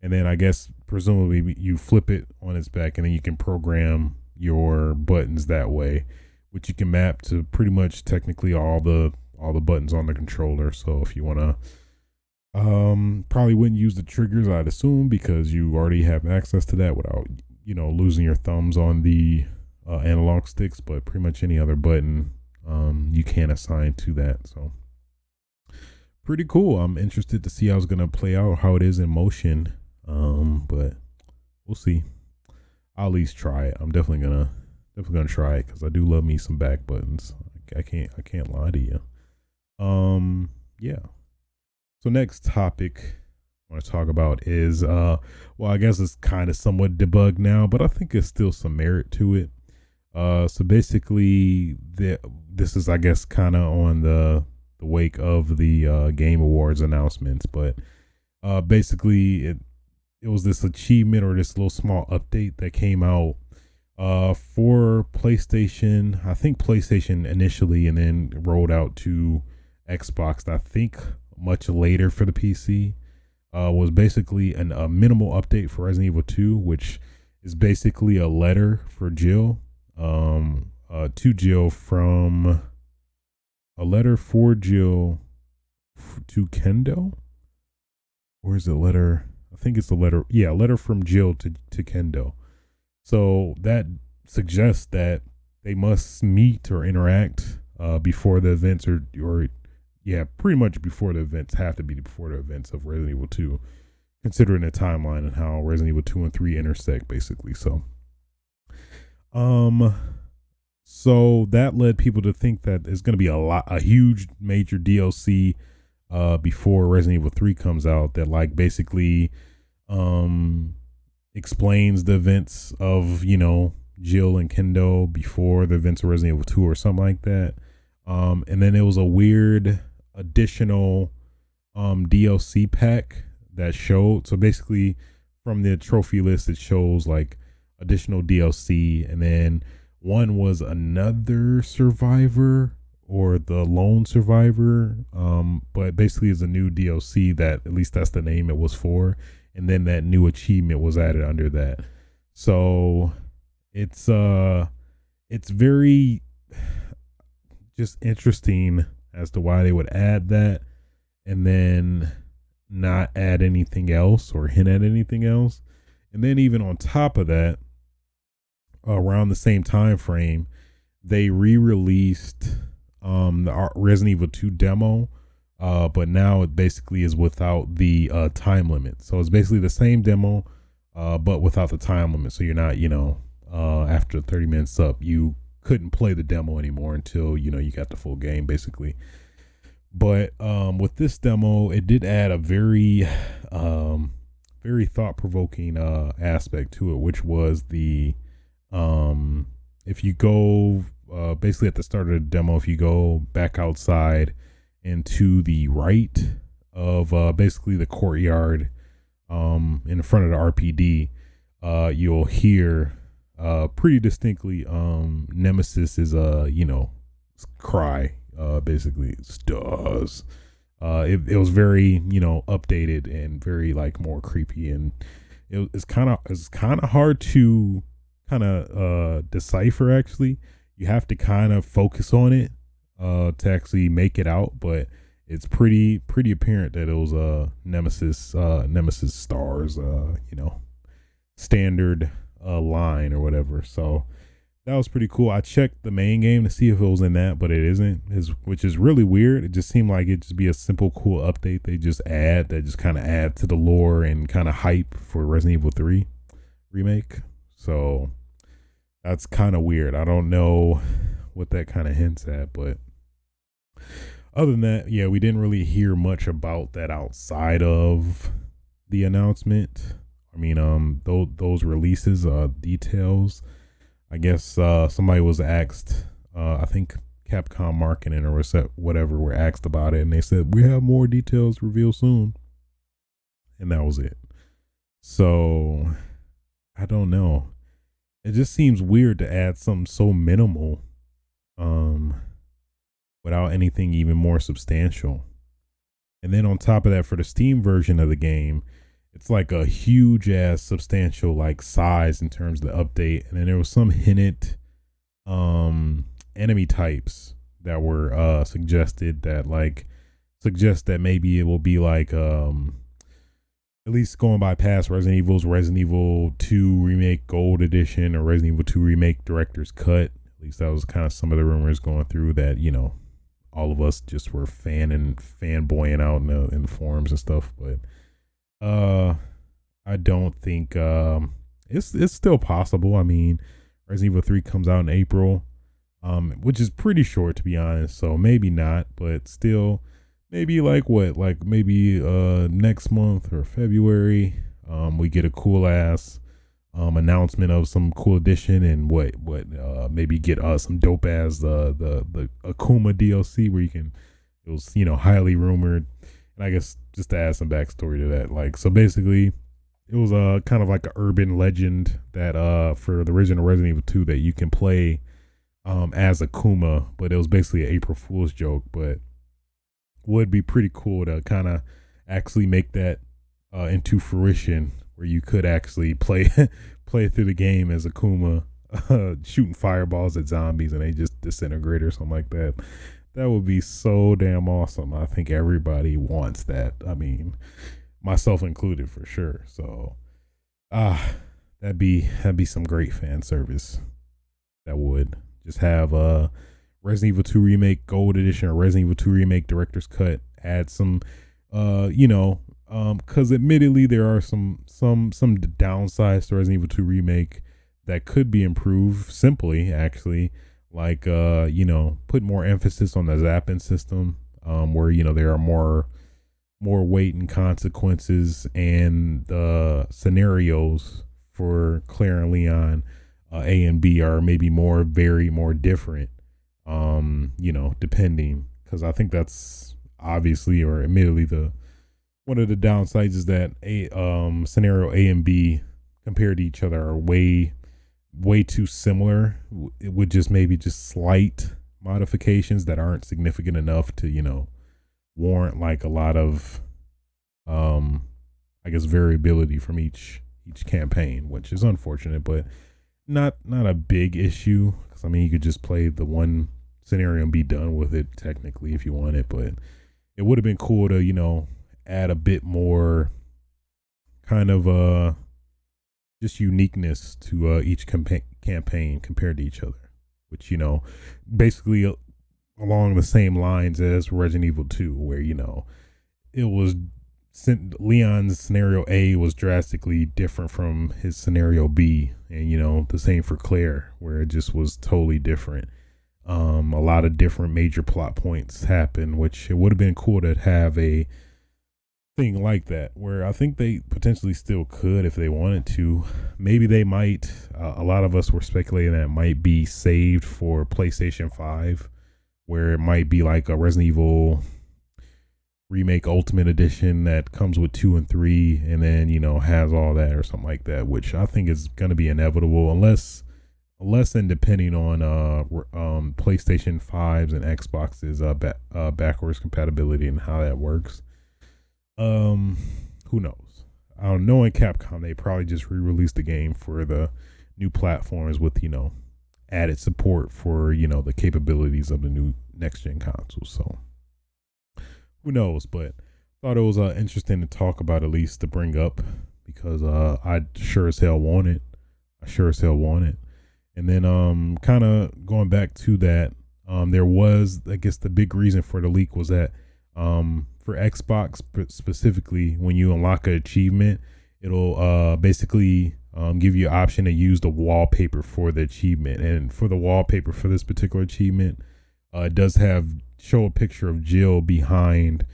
and then I guess presumably you flip it on its back, and then you can program your buttons that way, which you can map to pretty much technically all the buttons on the controller. So if you want to probably wouldn't use the triggers, I'd assume, because you already have access to that without losing your thumbs on the analog sticks. But pretty much any other button you can assign to that. So pretty cool. I'm interested to see how it's gonna play out, how it is in motion. But we'll see. I'll at least try it. I'm definitely gonna try it, because I do love me some back buttons. I can't lie to you. Yeah. So next topic I want to talk about is well, I guess it's kind of somewhat debugged now, but I think there's still some merit to it. So basically, this is, I guess, kind of on the wake of the Game Awards announcements, but basically it was this achievement, or this little small update that came out for PlayStation. I think PlayStation initially, and then rolled out to Xbox, I think much later for the PC. Was basically a minimal update for Resident Evil 2, which is basically a letter for Jill, to Jill, from a letter for Jill to Kendo, or is it letter? I think it's a letter. Yeah, a letter from Jill to Kendo. So that suggests that they must meet or interact before the events, or yeah, pretty much before the events, have to be before the events of Resident Evil 2, considering the timeline and how Resident Evil 2 and 3 intersect, basically. So so that led people to think that there's going to be a huge major DLC before Resident Evil 3 comes out, that like basically explains the events of Jill and Kendo before the events of Resident Evil 2 or something like that. And then it was a weird additional DLC pack that showed, so basically from the trophy list it shows like additional DLC, and then one was another survivor, or the lone survivor, but basically it's a new DLC, that at least that's the name it was for, and then that new achievement was added under that. So it's very just interesting as to why they would add that and then not add anything else or hint at anything else. And then even on top of that, around the same time frame, they re-released the Resident Evil 2 demo, but now it basically is without the time limit. So it's basically the same demo, but without the time limit. So you're not, after 30 minutes up, you couldn't play the demo anymore until you got the full game, basically. But with this demo, it did add a very very thought-provoking aspect to it, which was the if you go basically at the start of the demo, if you go back outside and to the right of basically the courtyard in front of the RPD, you'll hear pretty distinctly Nemesis is cry, basically stars. It was very updated and very like more creepy, and it's kind of hard to decipher. Actually, you have to kind of focus on it to actually make it out, but it's pretty apparent that it was Nemesis stars, standard line or whatever. So that was pretty cool. I checked the main game to see if it was in that, but it isn't, which is really weird. It just seemed like it'd just be a simple, cool update they just kind of add to the lore and kind of hype for Resident Evil 3 remake. So that's kind of weird. I don't know what that kind of hints at, but other than that, yeah, we didn't really hear much about that outside of the announcement. I mean, those releases, details. I guess somebody was asked, I think Capcom marketing or whatever were asked about it, and they said, we have more details revealed soon. And that was it. So, I don't know. It just seems weird to add something so minimal without anything even more substantial. And then on top of that, for the Steam version of the game, it's like a huge ass substantial like size in terms of the update. And then there was some hinted enemy types that were suggested that suggest that maybe it will be like at least going by past Resident Evil 2 Remake Gold Edition or Resident Evil 2 Remake Director's Cut. At least that was kind of some of the rumors going through that, all of us just were fanboying out in the forums and stuff. But I don't think it's still possible. I mean, Resident Evil 3 comes out in April, which is pretty short to be honest. So maybe not, but still, maybe maybe next month or February, we get a cool ass announcement of some cool edition, and maybe get some dope ass the Akuma DLC where it was highly rumored. And I guess just to add some backstory to that, so basically it was kind of like an urban legend that for the original Resident Evil 2 that you can play as Akuma, but it was basically an April Fool's joke. But would be pretty cool to kind of actually make that into fruition, where you could actually play through the game as Akuma, shooting fireballs at zombies and they just disintegrate or something like that. That would be so damn awesome. I think everybody wants that. I mean, myself included for sure. So, that'd be some great fan service. That would just have Resident Evil 2 Remake Gold Edition or Resident Evil 2 Remake Director's Cut. Add some, because admittedly there are some downsides to Resident Evil 2 Remake that could be improved simply, actually. Put more emphasis on the zapping system, where there are more weight and consequences, and the scenarios for Claire and Leon, A and B, are maybe more different, depending, because I think that's obviously or admittedly one of the downsides is that scenario A and B compared to each other are way too similar. It would just slight modifications that aren't significant enough to warrant a lot of variability from each campaign, which is unfortunate, but not a big issue, because I mean you could just play the one scenario and be done with it technically if you want it. But it would have been cool to add a bit more kind of just uniqueness to each campaign compared to each other, which basically along the same lines as Resident Evil 2, where it was Leon's scenario A was drastically different from his scenario B, and the same for Claire, where it just was totally different. A lot of different major plot points happen, which it would have been cool to have a thing like that, where I think they potentially still could if they wanted to. Maybe they might. A lot of us were speculating that it might be saved for PlayStation 5, where it might be like a Resident Evil Remake Ultimate Edition that comes with 2 and 3, and then has all that or something like that, which I think is going to be inevitable unless and depending on PlayStation 5s and Xboxes backwards compatibility and how that works. Who knows? I don't know. In Capcom, they probably just re-released the game for the new platforms with added support for the capabilities of the new next gen consoles. So who knows? But thought it was interesting to talk about, at least to bring up, because I sure as hell want it. And then kind of going back to that, there was, I guess, the big reason for the leak was that for Xbox specifically, when you unlock an achievement, it'll basically give you an option to use the wallpaper for the achievement. And for the wallpaper for this particular achievement, it does show a picture of Jill behind,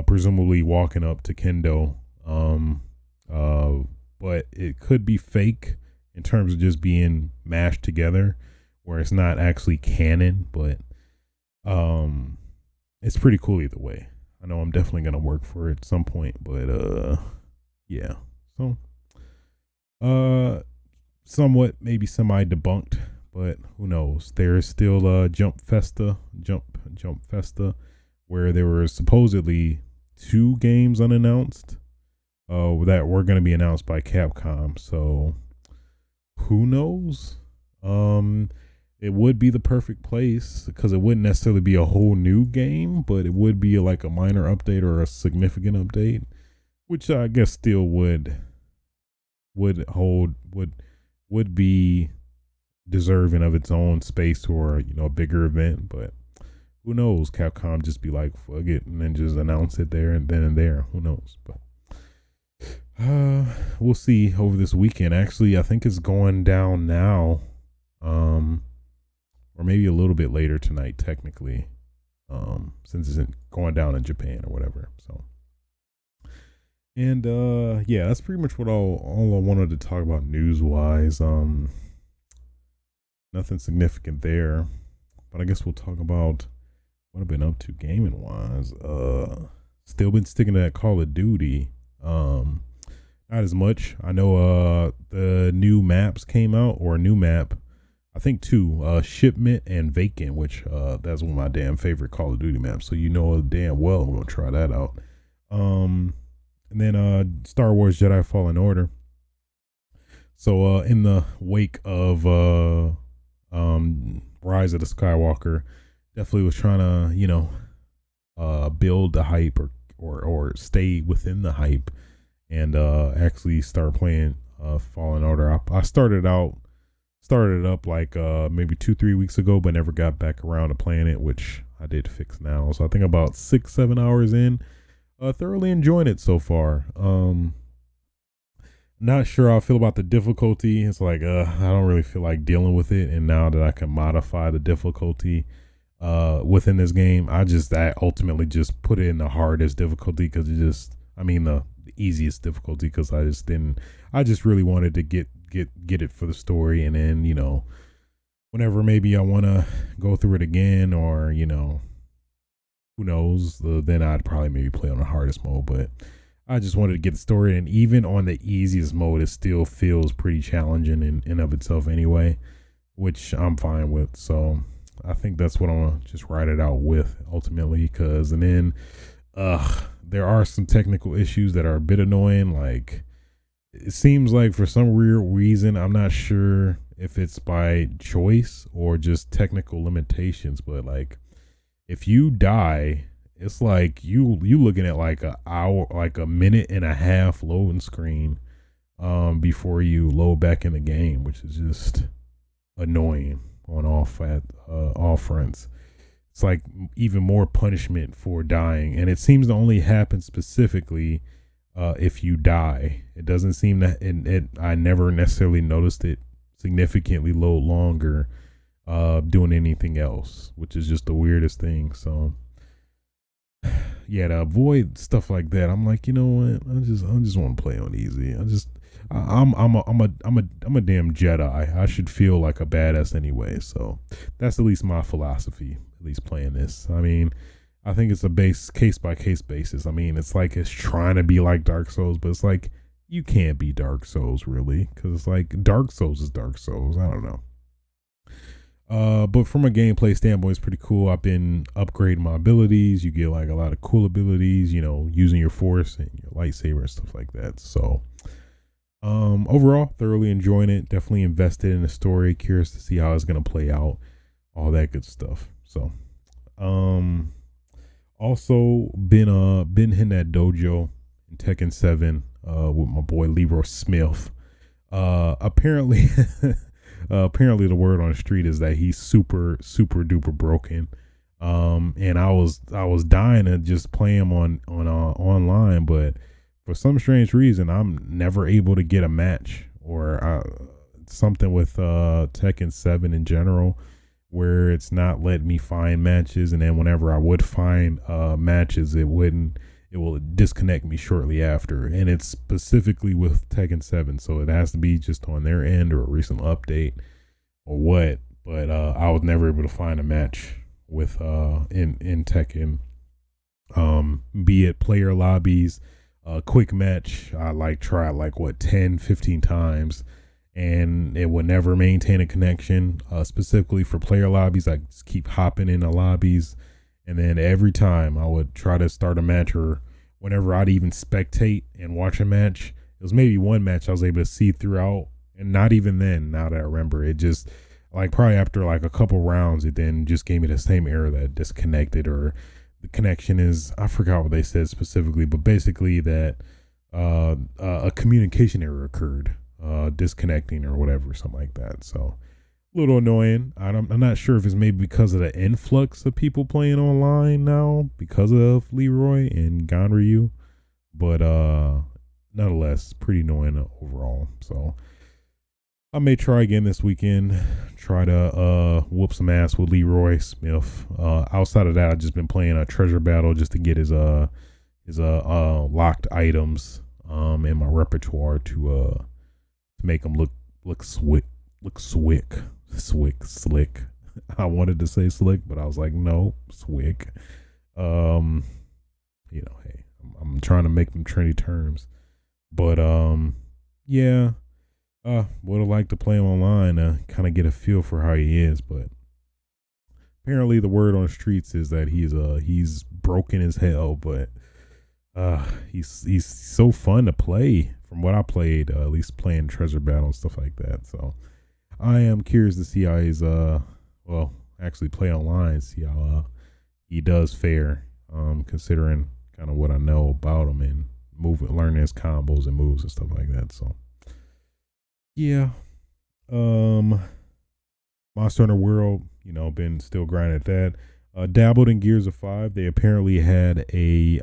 presumably walking up to Kendo. But it could be fake in terms of just being mashed together, where it's not actually canon. But it's pretty cool either way. I know I'm definitely gonna work for it at some point, but yeah. So somewhat maybe semi debunked, but who knows? There is still Jump Festa, where there were supposedly 2 games unannounced that were going to be announced by Capcom. So who knows? It would be the perfect place, because it wouldn't necessarily be a whole new game, but it would be like a minor update or a significant update, which I guess still would be deserving of its own space or a bigger event. But who knows? Capcom just be like, fuck it, and then just announce it there and then and there. Who knows? But we'll see over this weekend. Actually, I think it's going down now, or maybe a little bit later tonight, technically, since it's going down in Japan or whatever. So, and yeah, that's pretty much what all I wanted to talk about news wise. Nothing significant there, but I guess we'll talk about what I've been up to gaming wise. Still been sticking to that Call of Duty. Not as much. I know the new maps came out, or a new map, I think 2, Shipment and Vacant, which that's one of my damn favorite Call of Duty maps, so damn well I'm gonna try that out. And then Star Wars Jedi Fallen Order. So in the wake of Rise of the Skywalker, definitely was trying to build the hype or stay within the hype, and actually start playing Fallen Order. I started it up like maybe 2-3 weeks ago, but never got back around to playing it, which I did fix now. So I think about 6-7 hours in, thoroughly enjoying it so far. Not sure how I feel about the difficulty. It's like I don't really feel like dealing with it, and now that I can modify the difficulty within this game, I ultimately just put it in the hardest difficulty, because the easiest difficulty, because I just really wanted to get it for the story. And then whenever maybe I want to go through it again, or who knows, then I'd probably maybe play on the hardest mode. But I just wanted to get the story, and even on the easiest mode, it still feels pretty challenging in of itself anyway, which I'm fine with. So I think that's what I'm gonna just ride it out with ultimately, because there are some technical issues that are a bit annoying. Like, it seems like for some weird reason, I'm not sure if it's by choice or just technical limitations, but like, if you die, it's like you looking at like a minute and a half loading screen before you load back in the game, which is just annoying on all fronts. It's like even more punishment for dying, and it seems to only happen specifically if you die. It doesn't seem that I never necessarily noticed it significantly load longer doing anything else, which is just the weirdest thing. So yeah, to avoid stuff like that, I'm like, you know what? I just want to play on easy. I'm a damn Jedi. I should feel like a badass anyway. So that's at least my philosophy. At least playing this. I mean, I think it's a case by case basis. I mean, it's like it's trying to be like Dark Souls, but it's like you can't be Dark Souls really, because it's like Dark Souls is Dark Souls. I don't know. But from a gameplay standpoint, it's pretty cool. I've been upgrading my abilities. You get like a lot of cool abilities, you know, using your force and your lightsaber and stuff like that. So, overall, thoroughly enjoying it. Definitely invested in the story. Curious to see how it's gonna play out. All that good stuff. So, also been hitting that dojo in Tekken 7 with my boy Leroy Smith. Apparently apparently the word on the street is that he's super duper broken. And I was dying to just play him on online, but for some strange reason I'm never able to get a match or something with Tekken 7 in general, where it's not letting me find matches, and then whenever I would find matches, it will disconnect me shortly after. And it's specifically with Tekken 7, so it has to be just on their end or a recent update or what. But I was never able to find a match with in Tekken, be it player lobbies, quick match. I tried 10-15 times, and it would never maintain a connection. Specifically for player lobbies, I just keep hopping into lobbies, and then every time I would try to start a match, or whenever I'd even spectate and watch a match, it was maybe one match I was able to see throughout, and not even then, now that I remember, it just probably after a couple rounds, it then just gave me the same error that disconnected, or the connection is, I forgot what they said specifically, but basically that a communication error occurred, disconnecting or whatever, something like that. So a little annoying. I'm not sure if it's maybe because of the influx of people playing online now because of Leroy and Ganryu, but nonetheless, pretty annoying overall. So I may try again this weekend, try to whoop some ass with Leroy Smith. Outside of that, I've just been playing a treasure battle just to get his locked items in my repertoire to make him look slick. I wanted to say slick, but I was like, no, swick. Hey, I'm trying to make them trendy terms, but yeah. Would have liked to play him online to kind of get a feel for how he is, but apparently the word on the streets is that he's broken as hell, but he's so fun to play from what I played, at least playing treasure battle and stuff like that. So I am curious to see how he's actually play online, see how he does fare, considering kind of what I know about him and learning his combos and moves and stuff like that. So yeah, Monster Hunter World, been still grinding at that. Dabbled in Gears of 5. They apparently had a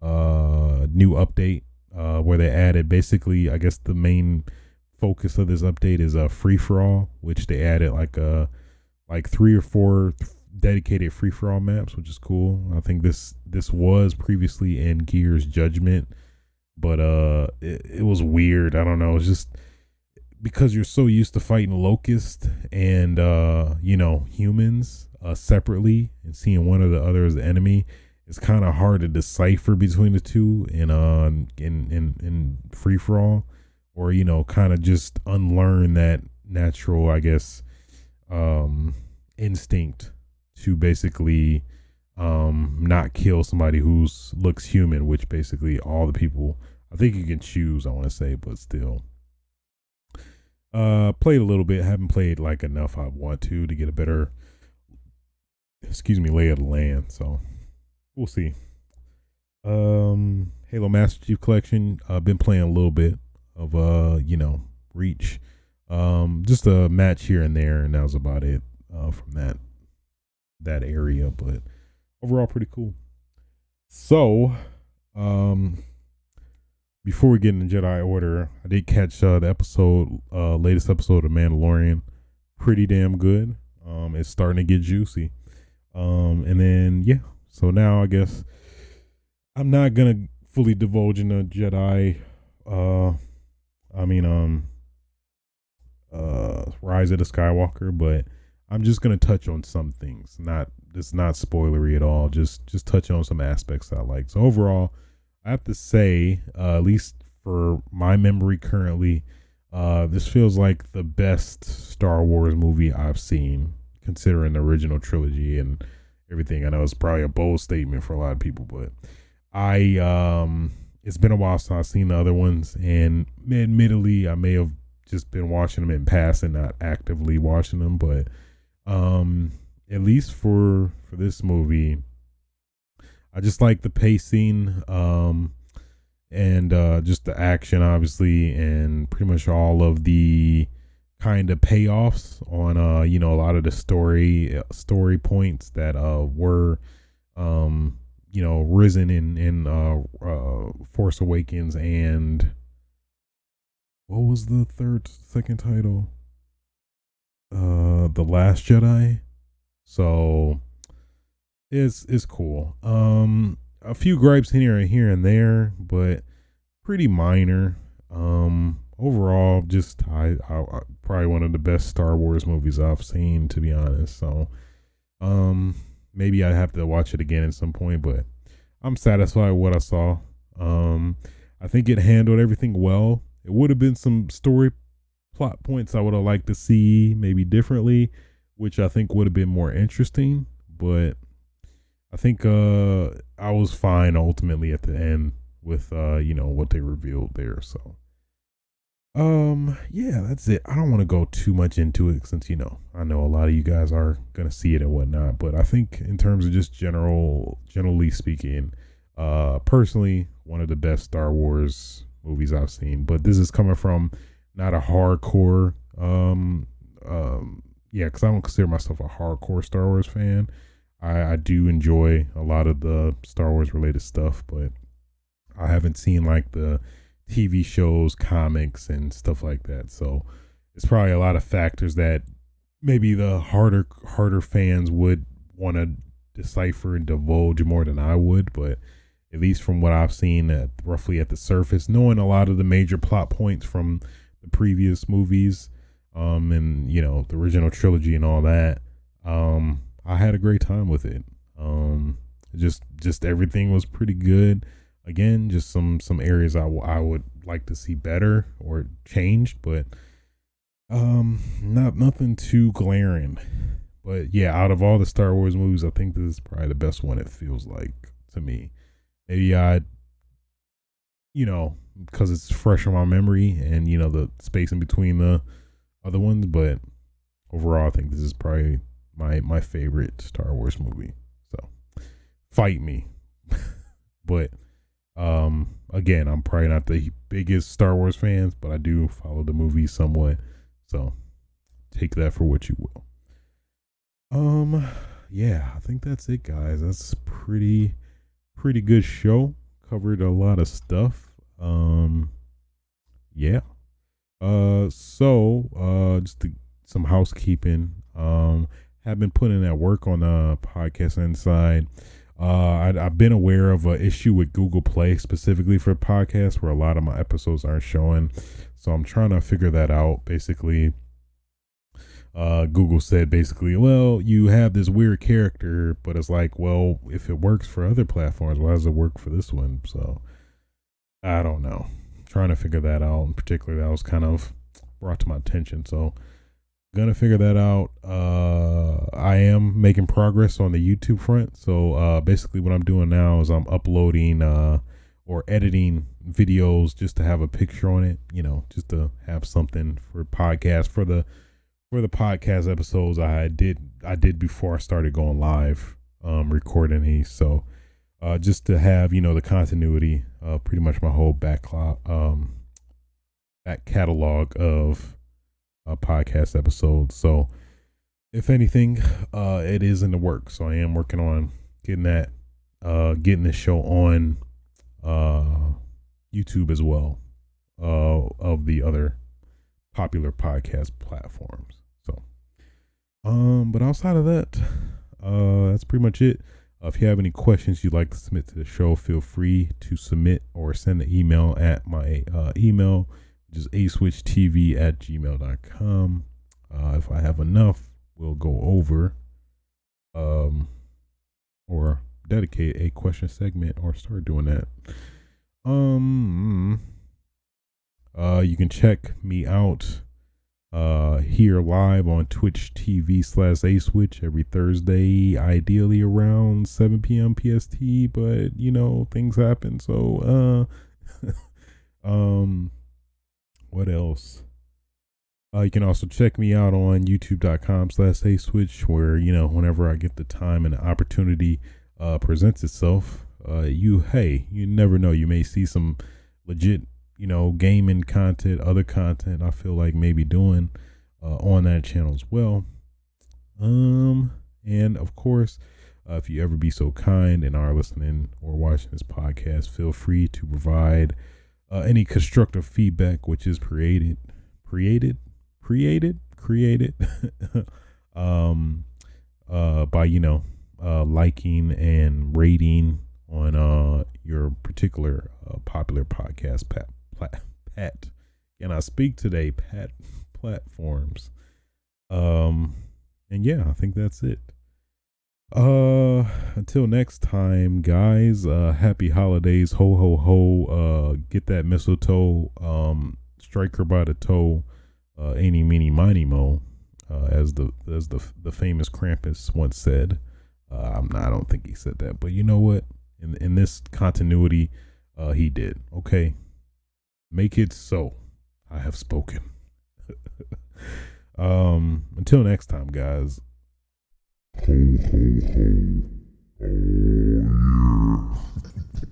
new update where they added, basically, I guess the main focus of this update is a free for all, which they added like 3 or 4 dedicated free for all maps, which is cool. I think this was previously in Gears Judgment, but it was weird. I don't know. It's just because you're so used to fighting Locust and humans separately, and seeing one or the other as the enemy, it's kind of hard to decipher between the two in free for all, or kind of just unlearn that natural, I guess, instinct to basically not kill somebody who looks human, which basically all the people, I think you can choose, I want to say, but still. Played a little bit, haven't played enough I want to get a better lay of the land, so we'll see. Halo Master Chief Collection, I've been playing a little bit of Reach, just a match here and there, and that was about it from that area, but overall pretty cool. So before we get into Jedi Order, I did catch the latest episode of Mandalorian. Pretty damn good. It's starting to get juicy. And then So now I guess I'm not gonna fully divulge into Jedi. Uh, I mean, Rise of the Skywalker, but I'm just gonna touch on some things. Not It's not spoilery at all. Just touch on some aspects I like. So overall, I have to say, at least for my memory currently, this feels like the best Star Wars movie I've seen, considering the original trilogy and everything. I know it's probably a bold statement for a lot of people, but it's been a while since I've seen the other ones, and admittedly, I may have just been watching them in passing, not actively watching them, but at least for this movie, I just like the pacing, and just the action, obviously, and pretty much all of the kind of payoffs on a lot of the story points that were risen in Force Awakens, and what was the second title? The Last Jedi. So it's cool. A few gripes here and there, but pretty minor. Overall, just I probably one of the best Star Wars movies I've seen, to be honest. So maybe I have to watch it again at some point, but I'm satisfied with what I saw. I think it handled everything well. It would have been some story plot points I would have liked to see maybe differently, which I think would have been more interesting, but I think I was fine ultimately at the end with what they revealed there. So yeah, that's it. I don't want to go too much into it since I know a lot of you guys are gonna see it and whatnot, but I think in terms of just generally speaking, personally, one of the best Star Wars movies I've seen. But this is coming from not a hardcore because I don't consider myself a hardcore Star Wars fan. I do enjoy a lot of the Star Wars related stuff, but I haven't seen like the TV shows, comics, and stuff like that. So it's probably a lot of factors that maybe the harder fans would want to decipher and divulge more than I would. But at least from what I've seen, roughly at the surface, knowing a lot of the major plot points from the previous movies, and the original trilogy and all that, I had a great time with it. Just everything was pretty good. Again, just some areas I would like to see better or changed, but nothing too glaring. But yeah, out of all the Star Wars movies, I think this is probably the best one. It feels like to me. Maybe because it's fresh in my memory, and the space in between the other ones. But overall, I think this is probably my favorite Star Wars movie. So fight me. But again, I'm probably not the biggest Star Wars fans, but I do follow the movie somewhat. So take that for what you will. Yeah, I think that's it, guys. That's pretty good show. Covered a lot of stuff. Yeah. So just some housekeeping. Have been putting that work on Podcast Inside. I've been aware of an issue with Google Play specifically for podcasts where a lot of my episodes aren't showing. So I'm trying to figure that out. Basically, Google said well, you have this weird character, but it's like, well, if it works for other platforms, why does it work for this one? So I don't know. I'm trying to figure that out. In particular, that was kind of brought to my attention. So gonna figure that out. I am making progress on the YouTube front. So basically what I'm doing now is I'm uploading or editing videos just to have a picture on it, just to have something for podcast for the podcast episodes I did before I started going live recording these. So just to have the continuity of pretty much my whole back catalog of podcast episodes. So if anything, it is in the works. So I am working on getting this show on YouTube as well, of the other popular podcast platforms. So but outside of that, that's pretty much it. If you have any questions you'd like to submit to the show, feel free to submit or send an email at my email, which is aswitchtv@gmail.com. If I have enough, we'll go over or dedicate a question segment or start doing that. You can check me out here live on Twitch TV/aswitch every Thursday, ideally around 7 p.m. PST, but things happen. So what else? You can also check me out on youtube.com/aswitch, where whenever I get the time and the opportunity presents itself, you never know, you may see some legit gaming content, other content I feel like maybe doing on that channel as well. And of course, if you ever be so kind and are listening or watching this podcast, feel free to provide any constructive feedback, which is created by liking and rating on your particular popular podcast can I speak today, platforms. And yeah, I think that's it. Until next time, guys, happy holidays, ho ho ho. Get that mistletoe, strike her by the toe, eeny meeny miny mo, as the famous Krampus once said. I don't think he said that, but you know what, in this continuity, he did. Okay, make it so. I have spoken. Until next time, guys. Ho, ho, ho. Oh, yeah.